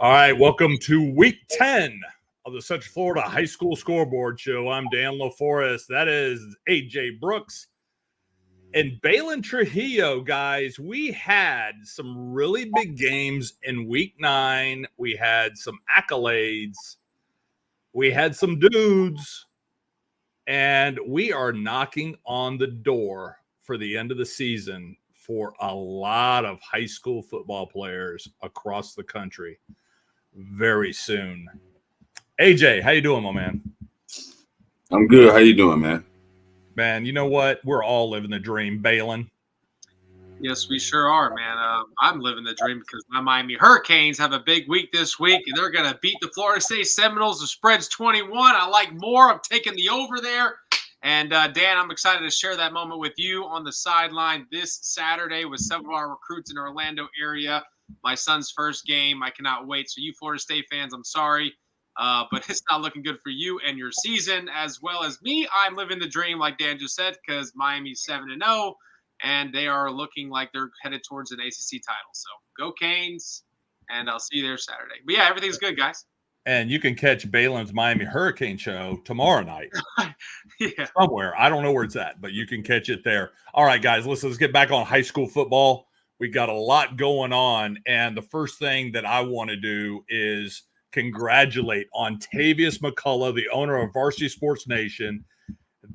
All right, welcome to week 10 of the Central Florida High School Scoreboard Show. I'm Dan LaForest. That is AJ Brooks. And Baylin Trujillo, guys, we had some really big games in week 9. We had some accolades. We had some dudes. And we are knocking on the door for the end of the season for a lot of high school football players across the country very soon. AJ, how you doing, my man? I'm good. How you doing, man? Man, you know what? We're all living the dream. Baylin. Yes, we sure are, man. I'm living the dream because my Miami Hurricanes have a big week this week, and they're going to beat the Florida State Seminoles. The spread's 21. I like more. I'm taking the over there. And, Dan, I'm excited to share that moment with you on the sideline this Saturday with some of our recruits in the Orlando area. My son's first game. I cannot wait. So you Florida State fans, I'm sorry, but it's not looking good for you and your season as well as me. I'm living the dream, like Dan just said, because Miami's 7-0, and they are looking like they're headed towards an ACC title. So go Canes, and I'll see you there Saturday. But, yeah, everything's good, guys. And you can catch Baylin's Miami Hurricane show tomorrow night. Yeah. Somewhere. I don't know where it's at, but you can catch it there. All right, guys, let's get back on high school football. We got a lot going on, and the first thing that I want to do is congratulate Ontavious McCullough, the owner of Varsity Sports Nation.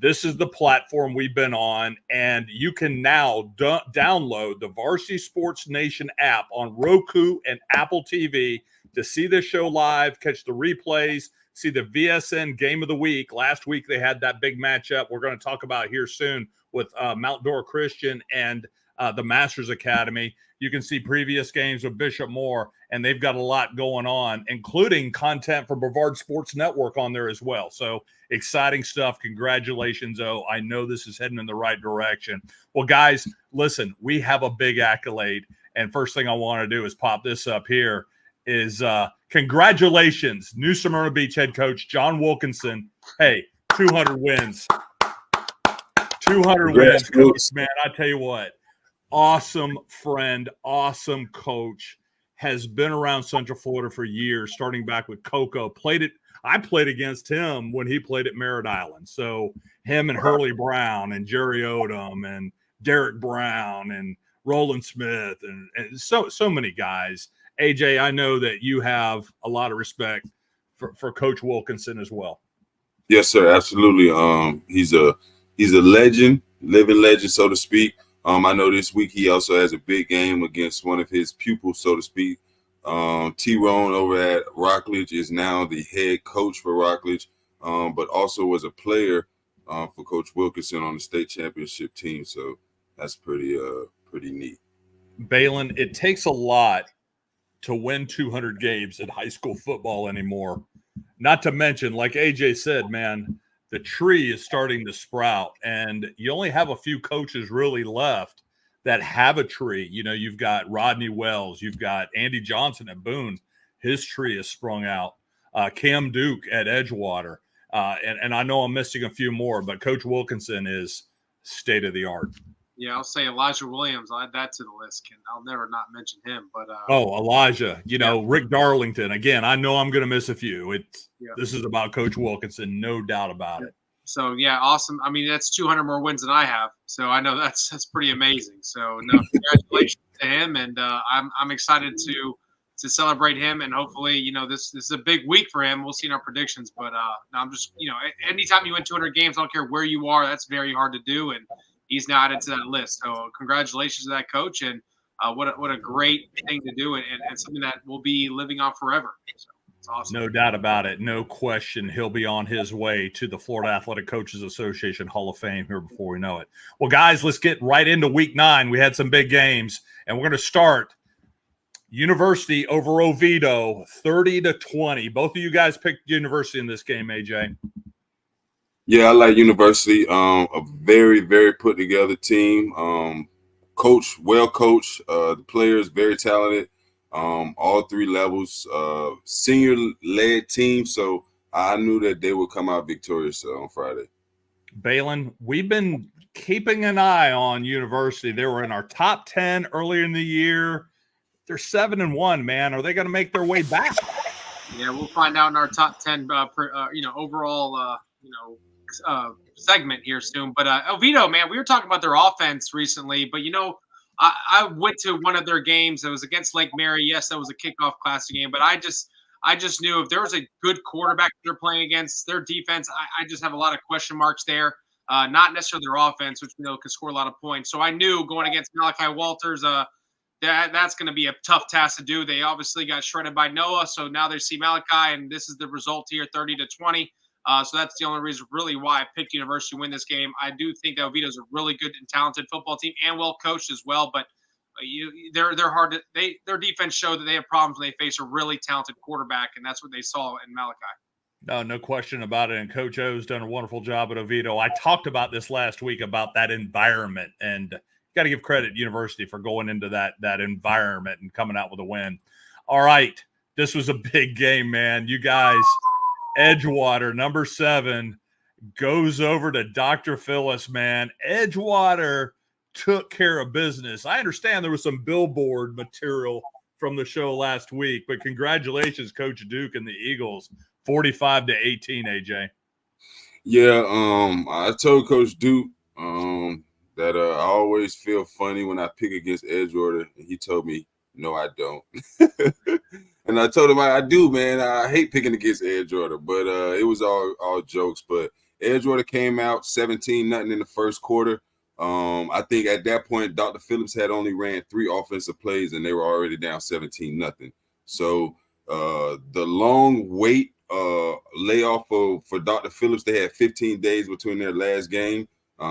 This is the platform we've been on, and you can now download the Varsity Sports Nation app on Roku and Apple TV to see this show live, catch the replays, see the VSN Game of the Week. Last week they had that big matchup we're going to talk about here soon with Mount Dora Christian and the Masters Academy. You can see previous games with Bishop Moore, and they've got a lot going on, including content for Brevard Sports Network on there as well. So exciting stuff. Congratulations, I know this is heading in the right direction. Well, guys, listen, we have a big accolade, and first thing I want to do is pop this up here is congratulations, New Smyrna Beach head coach John Wilkinson. Hey, 200 wins. 200 wins, coach, man. I tell you what. Awesome friend, awesome coach, has been around Central Florida for years, starting back with Coco. I played against him when he played at Merritt Island. So him and Hurley Brown and Jerry Odom and Derek Brown and Roland Smith and so many guys. AJ, I know that you have a lot of respect for Coach Wilkinson as well. Yes, sir. Absolutely. He's a legend, living legend, so to speak. I know this week he also has a big game against one of his pupils, so to speak. T-Ron over at Rockledge is now the head coach for Rockledge, but also was a player for Coach Wilkinson on the state championship team. So that's pretty neat. Baylin, it takes a lot to win 200 games in high school football anymore. Not to mention, like AJ said, man, the tree is starting to sprout, and you only have a few coaches really left that have a tree. You know, you've got Rodney Wells, you've got Andy Johnson at Boone. His tree has sprung out. Cam Duke at Edgewater. And I know I'm missing a few more, but Coach Wilkinson is state of the art. Yeah, I'll say Elijah Williams. I'll add that to the list. I'll never not mention him. But Elijah, Rick Darlington. Again, I know I'm going to miss a few. This is about Coach Wilkinson, no doubt about it. So, yeah, awesome. I mean, that's 200 more wins than I have. So I know that's pretty amazing. So, no, congratulations to him, and I'm excited to celebrate him, and hopefully, this is a big week for him. We'll see in our predictions, but I'm just, anytime you win 200 games, I don't care where you are, that's very hard to do, and he's now added to that list. So congratulations to that coach, and what a great thing to do, and something that will be living on forever. So it's awesome. No doubt about it. No question. He'll be on his way to the Florida Athletic Coaches Association Hall of Fame here before we know it. Well, guys, let's get right into week 9. We had some big games, and we're going to start University over Oviedo, 30-20. Both of you guys picked University in this game, AJ. Yeah, I like University. A very, very put together team. Well coached. The players very talented. All 3 levels. Senior led team. So I knew that they would come out victorious on Friday. Baylin, we've been keeping an eye on University. They were in our top 10 earlier in the year. They're 7-1, man. Are they going to make their way back? Yeah, we'll find out in our top 10, overall, segment here soon. But Oviedo, man, we were talking about their offense recently, but I went to one of their games. It was against Lake Mary. Yes, that was a kickoff classic game, but I just knew if there was a good quarterback they're playing against, their defense, I just have a lot of question marks there. Not necessarily their offense, which could score a lot of points. So I knew going against Malachi Walters, that's going to be a tough task to do. They obviously got shredded by Noah, so now they see Malachi, and this is the result here, 30-20. So that's the only reason really why I picked University to win this game. I do think that Oviedo is a really good and talented football team and well coached as well, but they're hard to their defense showed that they have problems when they face a really talented quarterback, and that's what they saw in Malachi. No question about it. And Coach O's done a wonderful job at Oviedo. I talked about this last week about that environment, and got to give credit to University for going into that environment and coming out with a win. All right, this was a big game, man. You guys. Edgewater, number 7, goes over to Dr. Phillips, man. Edgewater took care of business. I understand there was some billboard material from the show last week, but congratulations, Coach Duke and the Eagles, 45-18, AJ. Yeah, I told Coach Duke that I always feel funny when I pick against Edgewater, and he told me, no, I don't. And I told him I do, man. I hate picking against Edgewater, but it was all jokes. But Edgewater came out 17-0 in the first quarter. I think at that point, Dr. Phillips had only ran 3 offensive plays, and they were already down 17-0. So the long wait layoff for Dr. Phillips, they had 15 days between their last game.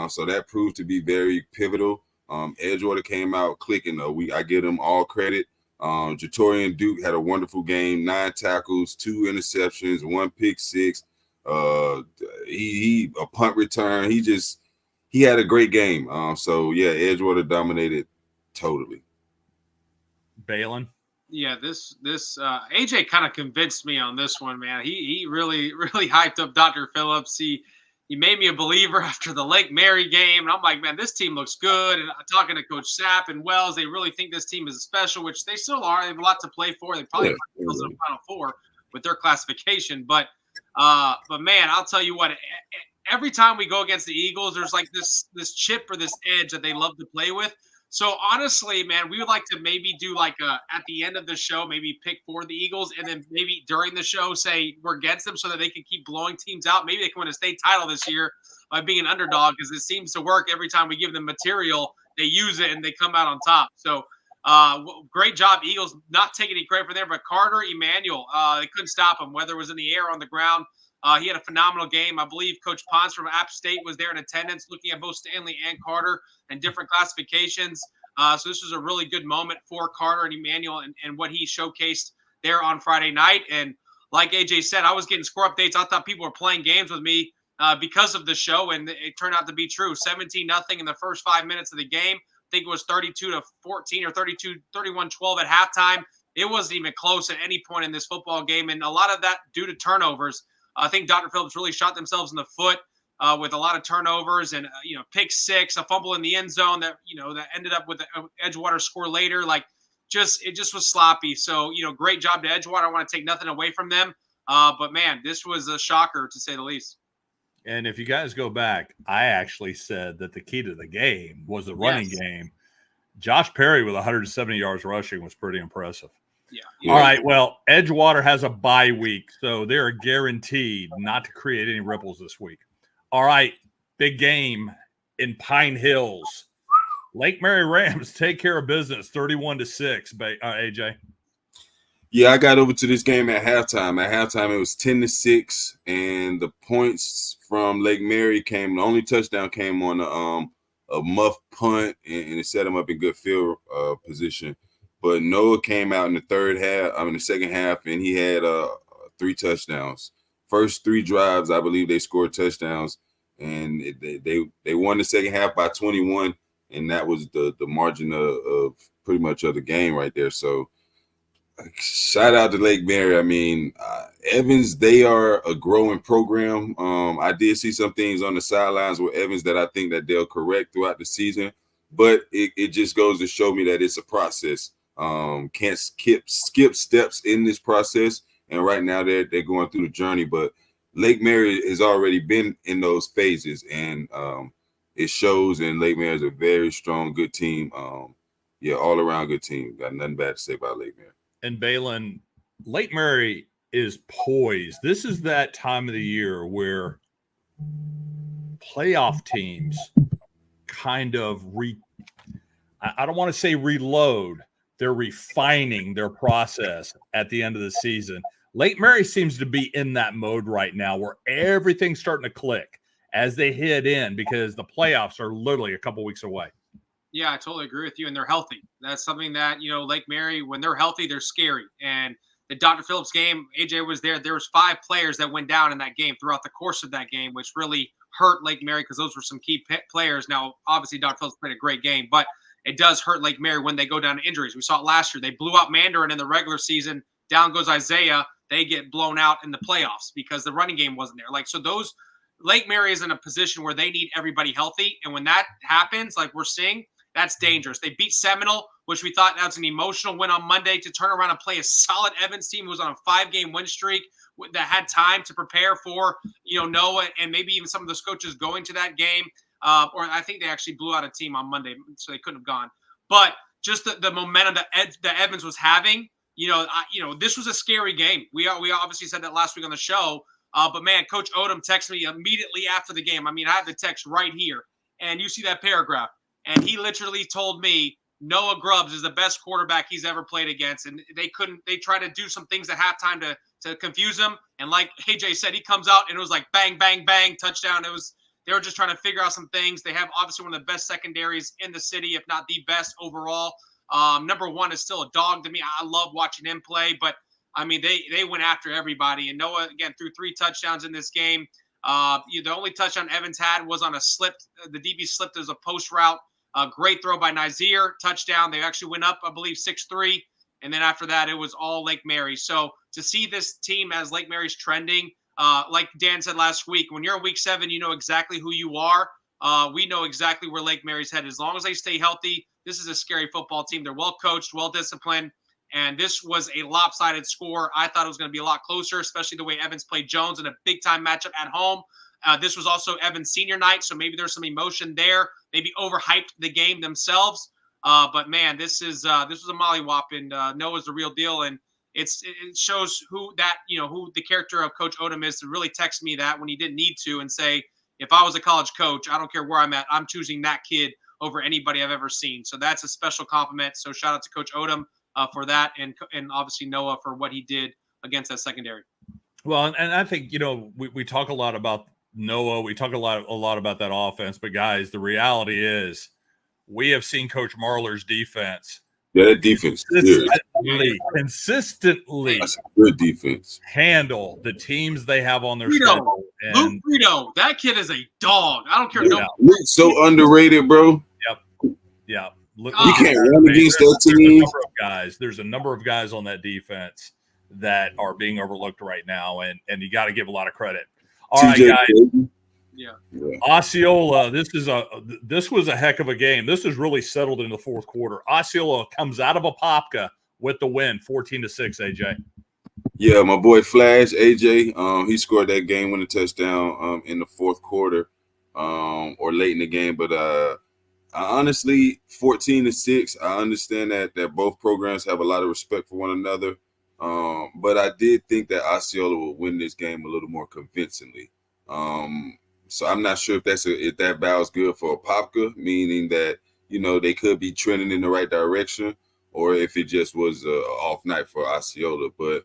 So that proved to be very pivotal. Edgewater came out clicking. I give them all credit. Jatorian Duke had a wonderful game, 9 tackles, 2 interceptions, 1 pick six. He a punt return. He had a great game. So yeah, Edgewater dominated totally. Baylin. Yeah, this AJ kind of convinced me on this one, man. He really hyped up Dr. Phillips. He made me a believer after the Lake Mary game. And I'm like, man, this team looks good. And talking to Coach Sapp and Wells, they really think this team is special, which they still are. They have a lot to play for. They probably might be in the Final Four with their classification. But man, I'll tell you what, every time we go against the Eagles, there's like this chip or this edge that they love to play with. So honestly, man, we would like to maybe do like at the end of the show, maybe pick for the Eagles, and then maybe during the show say we're against them so that they can keep blowing teams out. Maybe they can win a state title this year by being an underdog, because it seems to work every time we give them material. They use it and they come out on top. So great job, Eagles, not taking any credit for there, but Carter, Emmanuel, they couldn't stop him, whether it was in the air or on the ground. He had a phenomenal game. I believe Coach Ponce from App State was there in attendance, looking at both Stanley and Carter and different classifications. So this was a really good moment for Carter and Emmanuel and what he showcased there on Friday night. And like AJ said, I was getting score updates. I thought people were playing games with me because of the show, and it turned out to be true. 17-0 in the first 5 minutes of the game. I think it was 32-14 or 31-12 at halftime. It wasn't even close at any point in this football game, and a lot of that due to turnovers. I think Dr. Phillips really shot themselves in the foot with a lot of turnovers and, pick six, a fumble in the end zone that ended up with the Edgewater score later. It just was sloppy. So, great job to Edgewater. I want to take nothing away from them. But man, this was a shocker to say the least. And if you guys go back, I actually said that the key to the game was the running game. Josh Perry with 170 yards rushing was pretty impressive. Yeah. All right. Well, Edgewater has a bye week, so they're guaranteed not to create any ripples this week. All right. Big game in Pine Hills. Lake Mary Rams take care of business, 31-6. AJ. Yeah, I got over to this game at halftime. At halftime, it was 10-6, and the points from Lake Mary came. The only touchdown came on a muff punt, and it set them up in good field position. But Noah came out in the second half, and he had 3 touchdowns. First 3 drives, I believe they scored touchdowns, and they won the second half by 21, and that was the margin of pretty much of the game right there. So shout out to Lake Mary. I mean, Evans, they are a growing program. I did see some things on the sidelines with Evans that I think that they'll correct throughout the season, but it just goes to show me that it's a process. Can't skip steps in this process. And right now they're going through the journey. But Lake Mary has already been in those phases, and it shows. And Lake Mary is a very strong, good team. All around good team. Got nothing bad to say about Lake Mary. And Baylin, Lake Mary is poised. This is that time of the year where playoff teams kind of I don't want to say reload. They're refining their process at the end of the season. Lake Mary seems to be in that mode right now where everything's starting to click as they hit in, because the playoffs are literally a couple weeks away. Yeah, I totally agree with you. And they're healthy. That's something that, Lake Mary, when they're healthy, they're scary. And the Dr. Phillips game, AJ was there. There was 5 players that went down in that game throughout the course of that game, which really hurt Lake Mary because those were some key players. Now, obviously, Dr. Phillips played a great game, but it does hurt Lake Mary when they go down to injuries. We saw it last year. They blew out Mandarin in the regular season. Down goes Isaiah. They get blown out in the playoffs because the running game wasn't there. Lake Mary is in a position where they need everybody healthy. And when that happens, like we're seeing, that's dangerous. They beat Seminole, which we thought that was an emotional win on Monday, to turn around and play a solid Evans team who was on a 5-game win streak that had time to prepare for, Noah and maybe even some of those coaches going to that game. Or I think they actually blew out a team on Monday, so they couldn't have gone. But just the momentum that Evans was having, this was a scary game. We obviously said that last week on the show. But man, Coach Odom texted me immediately after the game. I mean, I have the text right here, and you see that paragraph. And he literally told me Noah Grubbs is the best quarterback he's ever played against. And they tried to do some things at halftime to confuse him. And like AJ said, he comes out and it was like bang, bang, bang, touchdown. They were just trying to figure out some things. They have obviously one of the best secondaries in the city, if not the best overall. Number 1 is still a dog to me. I love watching him play, but I mean, they went after everybody. And Noah, again, threw 3 touchdowns in this game. The only touchdown Evans had was on a slip. The DB slipped as a post route. Great throw by Nazir, touchdown. They actually went up, I believe, 6-3. And then after that, it was all Lake Mary. So to see this team as Lake Mary's trending, like Dan said last week, when you're in week 7, you know exactly who you are. We know exactly where Lake Mary's headed. As long as they stay healthy, this is a scary football team. They're well coached, well disciplined. And this was a lopsided score. I thought it was going to be a lot closer, especially the way Evans played Jones in a big-time matchup at home. This was also Evans' senior night, so maybe there's some emotion there. Maybe overhyped the game themselves. But man, this was a mollywop, and Noah's the real deal. And it shows who the character of Coach Odom is, to really text me that when he didn't need to, and say, if I was a college coach, I don't care where I'm at, I'm choosing that kid over anybody I've ever seen. So that's a special compliment. So shout out to Coach Odom for that, and obviously Noah for what he did against that secondary. Well, and I think, we talk a lot about Noah. We talk a lot about that offense. But, guys, the reality is we have seen Coach Marler's defense. Yeah, that defense. Consistently that's a good defense. Handle the teams they have on their Luke schedule. Luke Brito, that kid is a dog. I don't care. Luke's so underrated, bro. Yep. You can't run against that team. There's a number of guys on that defense that are being overlooked right now, and you got to give a lot of credit. All right, guys. Yeah. Osceola, this was a heck of a game. This is really settled in the fourth quarter. Osceola comes out of Apopka with the win, 14-6, AJ. Yeah, my boy Flash, AJ, he scored that game-winning touchdown in the fourth quarter or late in the game. But honestly, 14-6, I understand that both programs have a lot of respect for one another. But I did think that Osceola will win this game a little more convincingly. So I'm not sure if that bows good for Apopka, meaning that, they could be trending in the right direction, or if it just was an off night for Osceola. But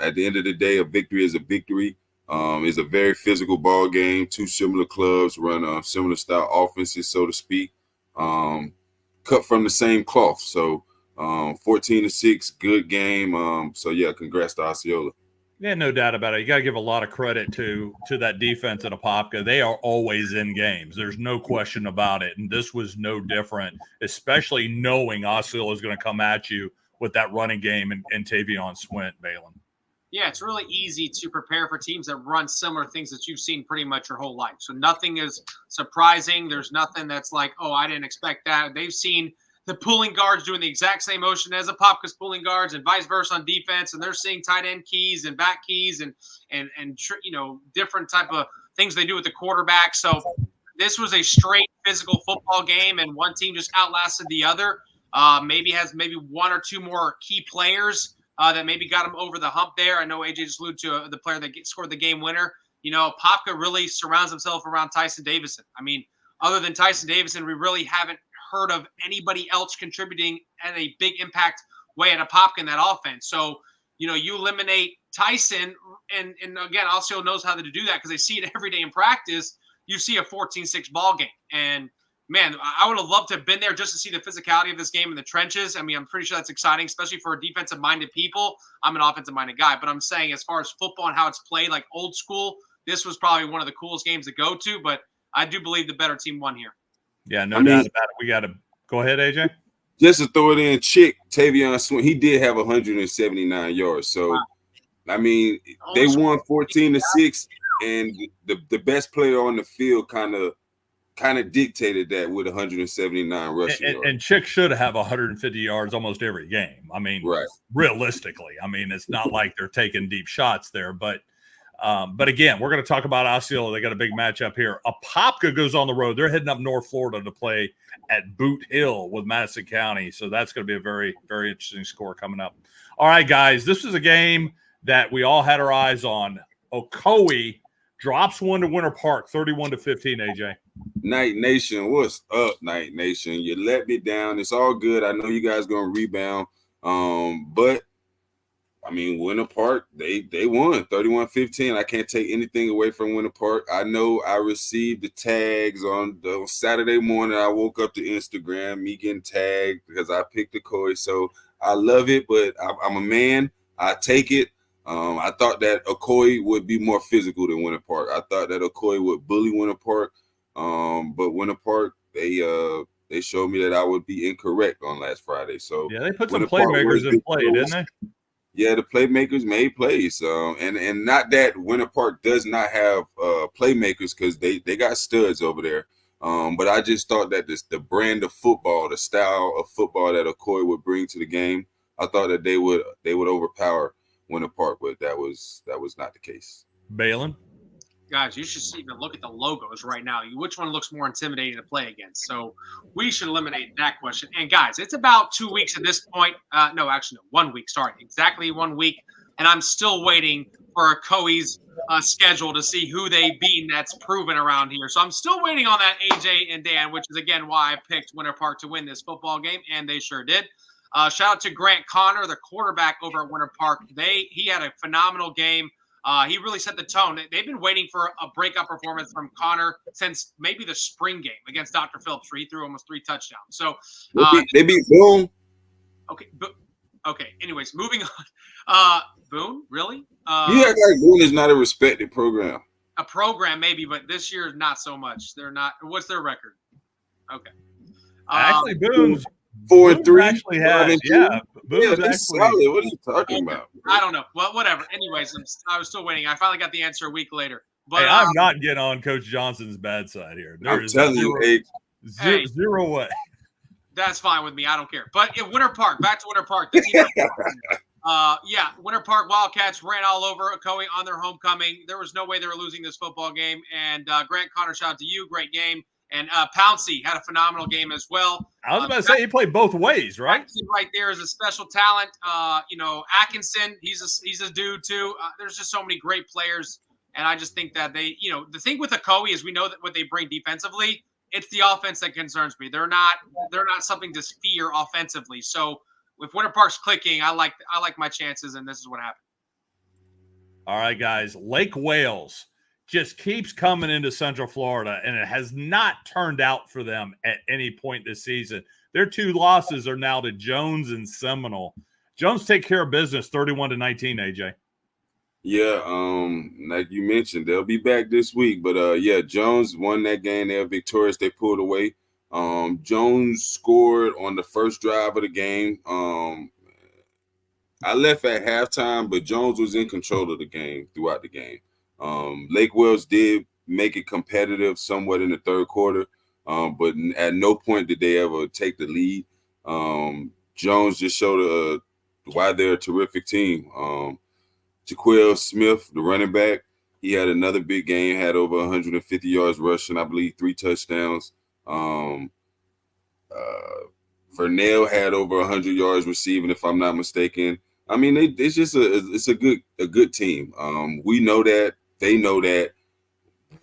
at the end of the day, a victory is a victory. It's a very physical ball game. 2 similar clubs run similar style offenses, so to speak, cut from the same cloth. So 14-6, good game. So yeah, congrats to Osceola. Yeah, no doubt about it. You got to give a lot of credit to that defense at Apopka. They are always in games. There's no question about it. And this was no different, especially knowing Osceola is going to come at you with that running game and Tavion Swint, Baylin. Yeah, it's really easy to prepare for teams that run similar things that you've seen pretty much your whole life. So nothing is surprising. There's nothing that's like, oh, I didn't expect that. They've seen the pulling guards doing the exact same motion as Apopka's pulling guards, and vice versa on defense, and they're seeing tight end keys and back keys and different type of things they do with the quarterback. So this was a straight physical football game, and one team just outlasted the other. Maybe has one or two more key players that maybe got them over the hump there. I know AJ just alluded to the player that scored the game winner. Apopka really surrounds himself around Tyson Davison. I mean, other than Tyson Davison, we really haven't heard of anybody else contributing at a big impact way at Apopka in that offense. So, you eliminate Tyson, and again, Alcio knows how to do that because they see it every day in practice. You see a 14-6 ball game. And, man, I would have loved to have been there just to see the physicality of this game in the trenches. I mean, I'm pretty sure that's exciting, especially for defensive-minded people. I'm an offensive-minded guy. But I'm saying as far as football and how it's played, like old school, this was probably one of the coolest games to go to. But I do believe the better team won here. Yeah, no doubt about it. We got to go ahead, AJ. Just to throw it in, Tavion Swin, he did have 179 yards. So, wow. I mean, they won 14-6, and the best player on the field kind of dictated that with 179 rushing yards. And Chick should have 150 yards almost every game. I mean, realistically, I mean, it's not like they're taking deep shots there, but again, we're going to talk about Osceola. They got a big matchup here. Apopka goes on the road. They're heading up North Florida to play at Boot Hill with Madison County. So that's going to be a very, very interesting score coming up. All right, guys, this is a game that we all had our eyes on. Ocoee drops one to Winter Park, 31-15, AJ. Night Nation, what's up, Night Nation? You let me down. It's all good. I know you guys going to rebound. But I mean, Winter Park, they won 31-15. I can't take anything away from Winter Park. I know I received the tags on Saturday morning. I woke up to Instagram, me getting tagged because I picked Ocoee. So I love it, but I'm a man. I take it. I thought that Ocoee would be more physical than Winter Park. I thought that Ocoee would bully Winter Park. But Winter Park, they showed me that I would be incorrect on last Friday. So yeah, they put some playmakers in play, didn't they? Yeah, the playmakers made plays. And not that Winter Park does not have playmakers, because they got studs over there. But I just thought that the brand of football, the style of football that Ocoee would bring to the game, I thought that they would overpower Winter Park, but that was not the case. Baylin? Guys, you should even look at the logos right now. Which one looks more intimidating to play against? So we should eliminate that question. And guys, it's about 2 weeks at this point. No, actually, no, 1 week. Sorry, exactly 1 week. And I'm still waiting for Ocoee's schedule to see who they beat that's proven around here. So I'm still waiting on that, AJ and Dan, which is, again, why I picked Winter Park to win this football game, and they sure did. Shout out to Grant Connor, the quarterback over at Winter Park. He had a phenomenal game. He really set the tone. They've been waiting for a breakout performance from Connor since maybe the spring game against Dr. Phillips, where he threw almost 3 touchdowns. So they beat Boone. Okay. Anyways, moving on. Boone, really? You act like Boone is not a respected program. A program, maybe, but this year not so much. They're not. What's their record? Okay. Actually, Boone's 4-3. Actually has, Boone's actually solid. What are you talking about? I don't know. Well, whatever. Anyways, I was still waiting. I finally got the answer a week later. But hey, I'm not getting on Coach Johnson's bad side here. I'm telling you, zero way. That's fine with me. I don't care. But in Winter Park, back to Winter Park. Winter Park Wildcats ran all over Ocoee on their homecoming. There was no way they were losing this football game. And Grant Connor, shout out to you. Great game. And Pouncey had a phenomenal game as well. I was about to say he played both ways, right? Right there is a special talent. Atkinson, he's a dude too. There's just so many great players, and I just think that they, the thing with Ocoee is we know that what they bring defensively, it's the offense that concerns me. They're not something to fear offensively. So if Winter Park's clicking, I like my chances, and this is what happened. All right, guys, Lake Wales just keeps coming into Central Florida, and it has not turned out for them at any point this season. Their 2 losses are now to Jones and Seminole. Jones take care of business 31-19, AJ. Yeah, like you mentioned, they'll be back this week. But, Jones won that game. They were victorious. They pulled away. Jones scored on the first drive of the game. I left at halftime, but Jones was in control of the game throughout the game. Lake Wales did make it competitive somewhat in the third quarter, but at no point did they ever take the lead. Jones just showed why they're a terrific team. Jaquel Smith, the running back, he had another big game, had over 150 yards rushing, I believe 3 touchdowns. Vernell had over 100 yards receiving, if I'm not mistaken. I mean, it's just a good team. We know that, they know that.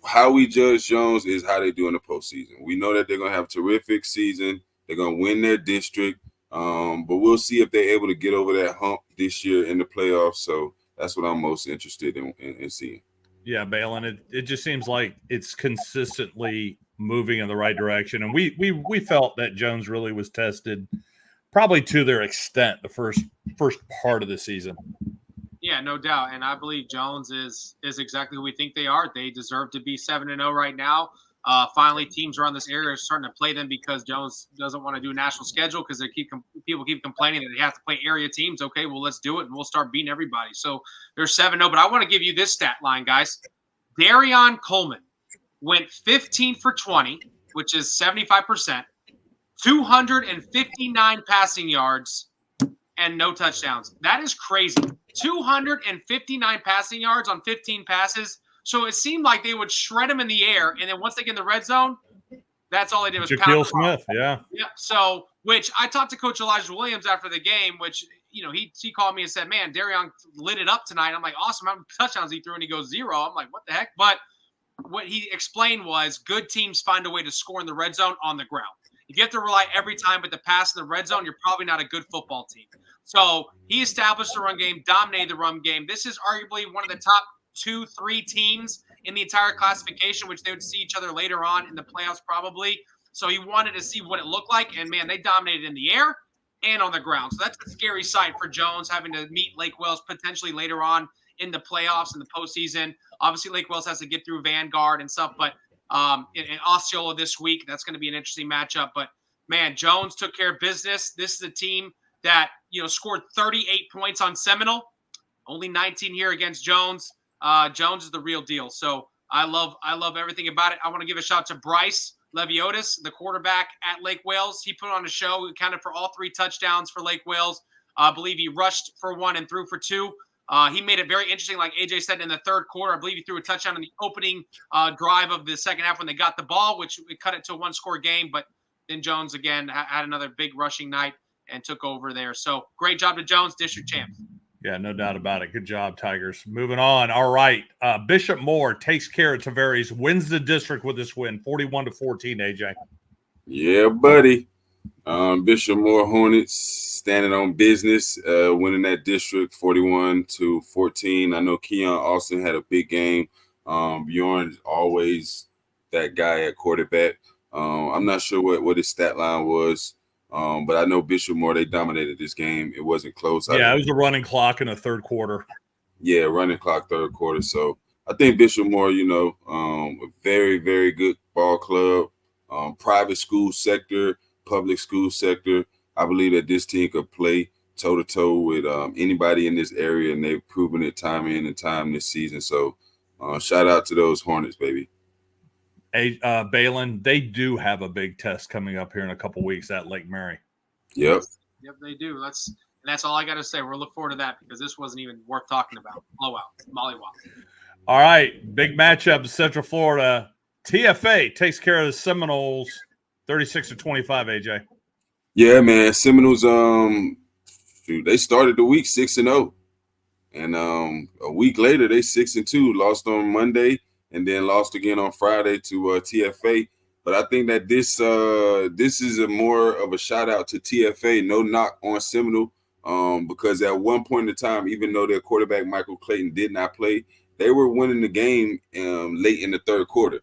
How we judge Jones is how they do in the postseason. We know that they're gonna have a terrific season. They're gonna win their district, but we'll see if they're able to get over that hump this year in the playoffs. So that's what I'm most interested in seeing. Yeah, Baylin, it just seems like it's consistently moving in the right direction, and we felt that Jones really was tested, probably to their extent, the first part of the season. Yeah, no doubt. And I believe Jones is exactly who we think they are. They deserve to be 7-0 right now. Finally, teams around this area are starting to play them because Jones doesn't want to do a national schedule because people keep complaining that they have to play area teams. Okay, well, let's do it, and we'll start beating everybody. So they're 7-0. But I want to give you this stat line, guys. Darion Coleman went 15 for 20, which is 75%, 259 passing yards, and no touchdowns. That is crazy. 259 passing yards on 15 passes. So it seemed like they would shred him in the air, and then once they get in the red zone, that's all they did was Jaquil Smith, yeah. Yeah. So, which I talked to Coach Elijah Williams after the game, which, he called me and said, man, Darion lit it up tonight. I'm like, awesome. How many touchdowns he threw? And he goes 0. I'm like, what the heck? But what he explained was good teams find a way to score in the red zone on the ground. If you have to rely every time with the pass in the red zone, you're probably not a good football team. So he established the run game, dominated the run game. This is arguably one of the top 2-3 teams in the entire classification, which they would see each other later on in the playoffs probably. So he wanted to see what it looked like, and, man, they dominated in the air and on the ground. So that's a scary sight for Jones, having to meet Lake Wales potentially later on in the playoffs and the postseason. Obviously, Lake Wales has to get through Vanguard and stuff, but in Osceola this week, that's going to be an interesting matchup. But, man, Jones took care of business. This is a team that, scored 38 points on Seminole, only 19 here against Jones. Jones is the real deal. So I love everything about it. I want to give a shout out to Bryce Leviotis, the quarterback at Lake Wales. He put on a show. He accounted for all 3 touchdowns for Lake Wales. I believe he rushed for 1 and threw for 2. He made it very interesting, like AJ said, in the third quarter. I believe he threw a touchdown in the opening drive of the second half when they got the ball, which we cut it to a 1-score game. But then Jones, again, had another big rushing night and took over there. So great job to Jones, district champs. Yeah, no doubt about it. Good job, Tigers. Moving on. All right. Bishop Moore takes care of Tavares, wins the district with this win, 41-14, AJ. Yeah, buddy. Bishop Moore Hornets standing on business, winning that district 41-14. I know Keon Austin had a big game. Bjorn always that guy at quarterback. I'm not sure what his stat line was. But I know Bishop Moore, they dominated this game. It wasn't close. Yeah, it was a running clock in the third quarter. Yeah, running clock third quarter. So I think Bishop Moore, a very, very good ball club, private school sector, public school sector. I believe that this team could play toe-to-toe with anybody in this area, and they've proven it time in and time this season. So shout out to those Hornets, baby. Hey, Baylin, they do have a big test coming up here in a couple weeks at Lake Mary. Yep, they do. That's all I got to say. We'll look forward to that because this wasn't even worth talking about. Blowout, mollywop. All right, big matchup in Central Florida. TFA takes care of the Seminoles, 36-25. AJ. Yeah, man. Seminoles. They started the week 6-0, and a week later they 6-2. Lost on Monday. And then lost again on Friday to TFA. But I think that this is a more of a shout out to TFA. No knock on Seminole, because at one point in time, even though their quarterback Michael Clayton did not play, they were winning the game late in the third quarter.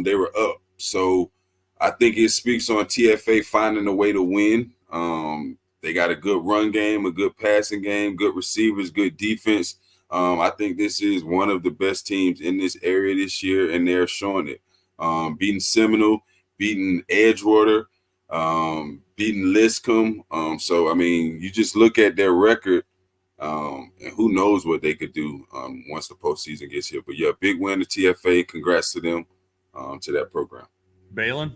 They were up. So I think it speaks on TFA finding a way to win. They got a good run game, a good passing game, good receivers, good defense. I think this is one of the best teams in this area this year, and they're showing it. Beating Seminole, beating Edgewater, beating Liscombe. So, I mean, you just look at their record, and who knows what they could do once the postseason gets here. But, yeah, big win to TFA. Congrats to them, to that program. Baylin?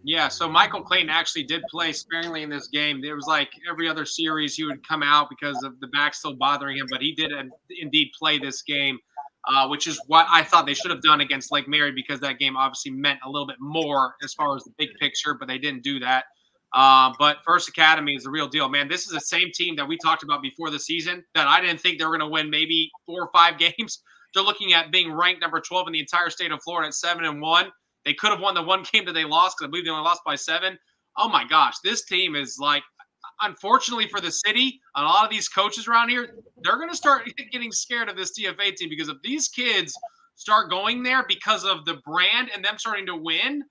Yeah, so Michael Clayton actually did play sparingly in this game. There was like every other series he would come out because of the back still bothering him, but he did indeed play this game, which is what I thought they should have done against Lake Mary, because that game obviously meant a little bit more as far as the big picture, but they didn't do that. But First Academy is the real deal, man. This is the same team that we talked about before the season that I didn't think they were going to win maybe 4 or 5 games. They're looking at being ranked number 12 in the entire state of Florida at 7-1. They could have won the one game that they lost, because I believe they only lost by 7. Oh, my gosh. This team is like, unfortunately for the city, a lot of these coaches around here, they're going to start getting scared of this TFA team, because if these kids start going there because of the brand and them starting to win,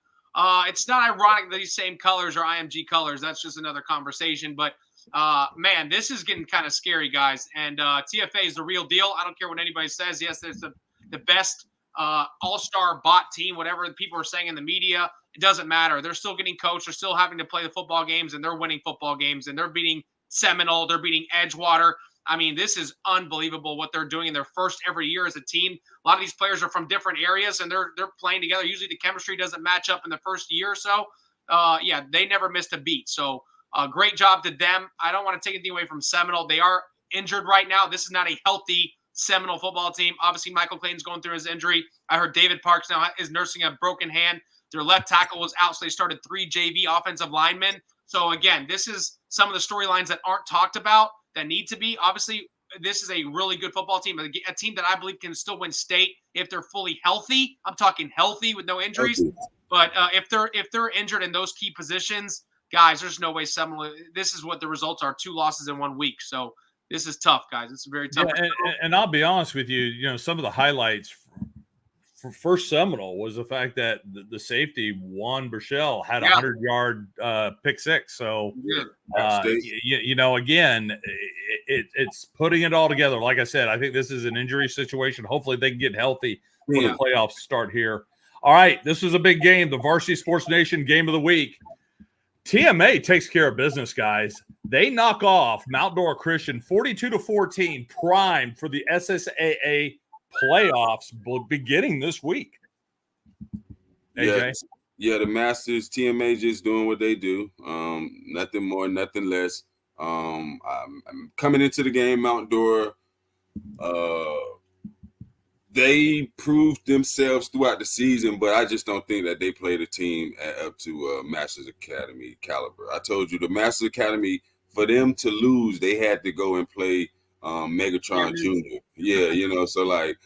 it's not ironic that these same colors are IMG colors. That's just another conversation. But, man, this is getting kind of scary, guys. And TFA is the real deal. I don't care what anybody says. Yes, it's the best all-star bot team, whatever people are saying in the media. It doesn't matter. They're still getting coached. They're still having to play the football games, and they're winning football games, and they're beating Seminole. They're beating Edgewater. I mean, this is unbelievable what they're doing in their first every year as a team. A lot of these players are from different areas, and they're playing together. Usually the chemistry doesn't match up in the first year or so. Yeah, they never missed a beat. So great job to them. I don't want to take anything away from Seminole. They are injured right now. This is not a healthy Seminole football team. Obviously, Michael Clayton's going through his injury. I heard David Parks now is nursing a broken hand. Their left tackle was out, so they started 3 JV offensive linemen. So, again, this is some of the storylines that aren't talked about that need to be. Obviously, this is a really good football team, a team that I believe can still win state if they're fully healthy. I'm talking healthy with no injuries. Okay. But if they're injured in those key positions, guys, there's no way Seminole – this is what the results are, 2 losses in 1 week. So, this is tough, guys. It's very tough. Yeah, and I'll be honest with you, some of the highlights for first Seminole was the fact that the safety, Juan Burchell, had a 100-yard pick six. So, again, it's putting it all together. Like I said, I think this is an injury situation. Hopefully they can get healthy when the playoffs start here. All right, this is a big game, the Varsity Sports Nation Game of the Week. TMA takes care of business, guys. They knock off Mount Dora Christian 42-14, primed for the SSAA playoffs beginning this week. AJ? Yeah, the Masters, TMA just doing what they do. Nothing more, nothing less. I'm coming into the game, Mount Dora. They proved themselves throughout the season, but I just don't think that they played a team up to Masters Academy caliber. I told you, the Masters Academy, for them to lose, they had to go and play Megatron Jr. Yeah, so like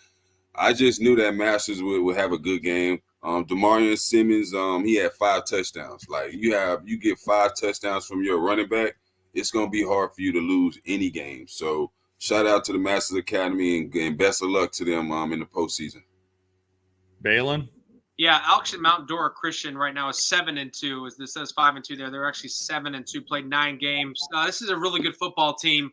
I just knew that Masters would have a good game. Demarion Simmons, he had 5 touchdowns. Like you get 5 touchdowns from your running back, it's gonna be hard for you to lose any game. So shout out to the Masters Academy and best of luck to them in the postseason. Baylin? Yeah, actually, Mount Dora Christian right now is 7-2. As this says 5-2 there. They're actually 7-2, played 9 games. This is a really good football team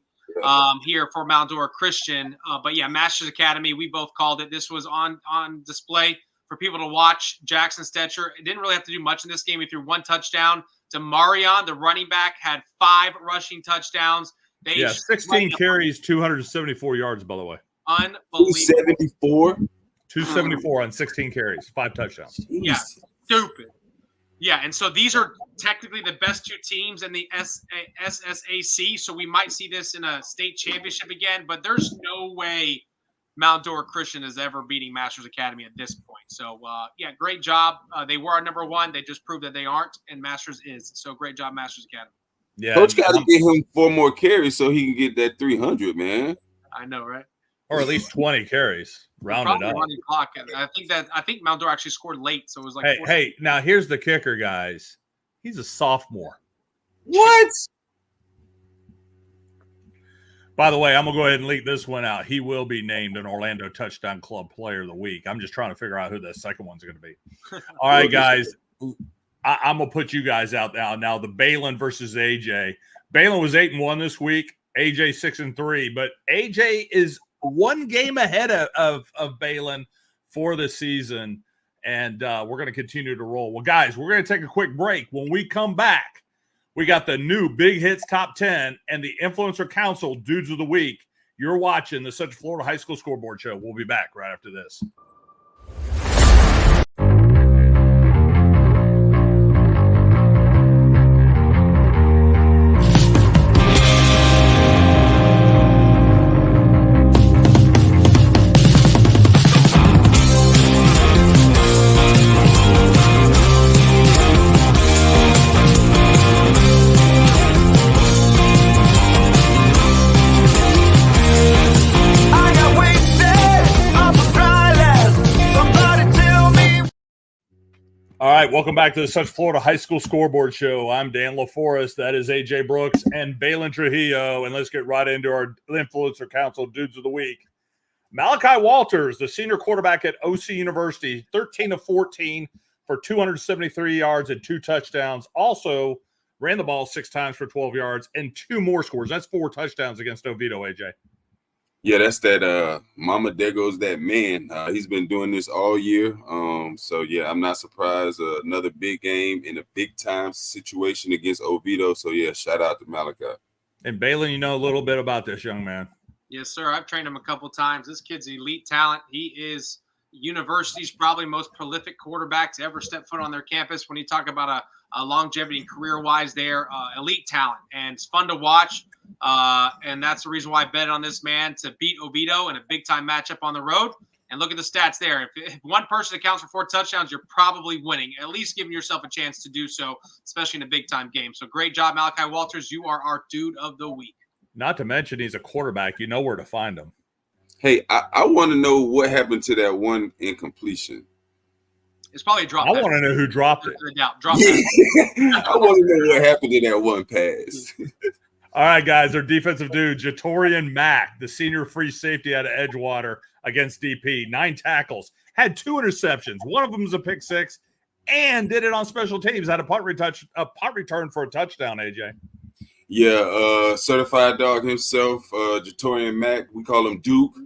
here for Mount Dora Christian. But yeah, Masters Academy, we both called it. This was on display for people to watch. Jackson Stetcher, it didn't really have to do much in this game. He threw 1 touchdown. Demarion, the running back, had 5 rushing touchdowns. 16 carries, 274 yards, by the way. Unbelievable. 274 on 16 carries, 5 touchdowns. Yeah, stupid. Yeah, and so these are technically the best 2 teams in the SSAC, so we might see this in a state championship again, but there's no way Mount Dora Christian is ever beating Masters Academy at this point. So, yeah, great job. They were our number 1. They just proved that they aren't, and Masters is. So, great job, Masters Academy. Yeah, Coach got to give him 4 more carries so he can get that 300, man. I know, right? Or at least 20 carries, rounded up. Clock. I think Mount Dora actually scored late, so it was like. Hey, now here's the kicker, guys. He's a sophomore. What? By the way, I'm gonna go ahead and leak this one out. He will be named an Orlando Touchdown Club Player of the Week. I'm just trying to figure out who the second one's gonna be. All right, guys. I'm gonna put you guys out now. Now the Baylin versus AJ. Baylin was 8-1 this week. AJ 6-3, but AJ is 1 game ahead of Baylin for the season, and we're going to continue to roll. Well, guys, we're going to take a quick break. When we come back, we got the new Big Hits Top 10 and the Influencer Council Dudes of the Week. You're watching the Central Florida High School Scoreboard Show. We'll be back right after this. All right, welcome back to the Central Florida High School Scoreboard Show. I'm Dan LaForest. That is AJ Brooks and Baylin Trujillo. And let's get right into our Influencer Council Dudes of the Week. Malachi Walters, the senior quarterback at OC University, 13 of 14 for 273 yards and 2 touchdowns. Also ran the ball 6 times for 12 yards and 2 more scores. That's 4 touchdowns against Oviedo, AJ. Yeah, that's that Mama there goes that man. He's been doing this all year. So yeah, I'm not surprised. Another big game in a big time situation against Oviedo. So yeah, shout out to Malachi. And Baylin, you know a little bit about this young man. Yes, sir. I've trained him a couple times. This kid's elite talent. He is university's probably most prolific quarterback to ever step foot on their campus. When you talk about a longevity career-wise there, elite talent. And it's fun to watch. And that's the reason why I bet on this man to beat Oviedo in a big-time matchup on the road. And look at the stats there. If one person accounts for 4 touchdowns, you're probably winning, at least giving yourself a chance to do so, especially in a big-time game. So great job, Malachi Walters. You are our dude of the week. Not to mention he's a quarterback. You know where to find him. Hey, I want to know what happened to that one incompletion. It's probably a drop. I want to know who dropped it. I want to know what happened to that one pass. All right, guys, our defensive dude, Joran Mack, the senior free safety out of Edgewater against DP, 9 tackles, had 2 interceptions. One of them was a pick 6, and did it on special teams. Had a punt return for a touchdown, AJ. Yeah, certified dog himself, Joran Mack. We call him Duke.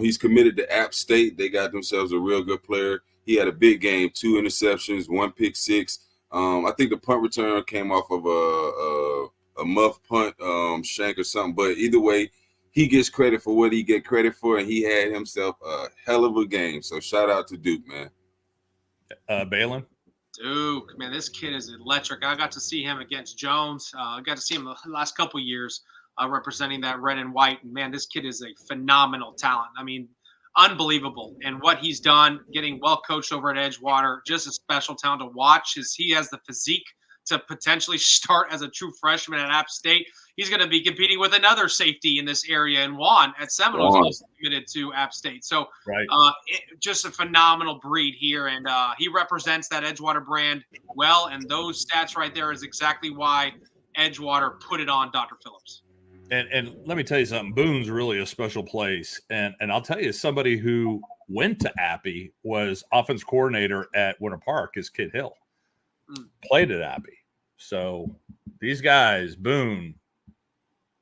He's committed to App State. They got themselves a real good player. He had a big game, 2 interceptions, 1 pick 6. I think the punt return came off of a muff punt shank or something. But either way, he gets credit for what he get credit for, and he had himself a hell of a game. So shout out to Duke, man. Baylin? Duke, man, this kid is electric. I got to see him against Jones. I got to see him the last couple of years representing that red and white. Man, this kid is a phenomenal talent. I mean, unbelievable. And what he's done, getting well coached over at Edgewater, just a special talent to watch. He has the physique to potentially start as a true freshman at App State. He's going to be competing with another safety in this area, and Juan at Seminoles also committed to App State. So right. Just a phenomenal breed here, and he represents that Edgewater brand well, and those stats right there is exactly why Edgewater put it on Dr. Phillips. And let me tell you something, Boone's really a special place. And I'll tell you, somebody who went to Appy was offense coordinator at Winter Park is Kid Hill. Played at Appy. So these guys, Boone,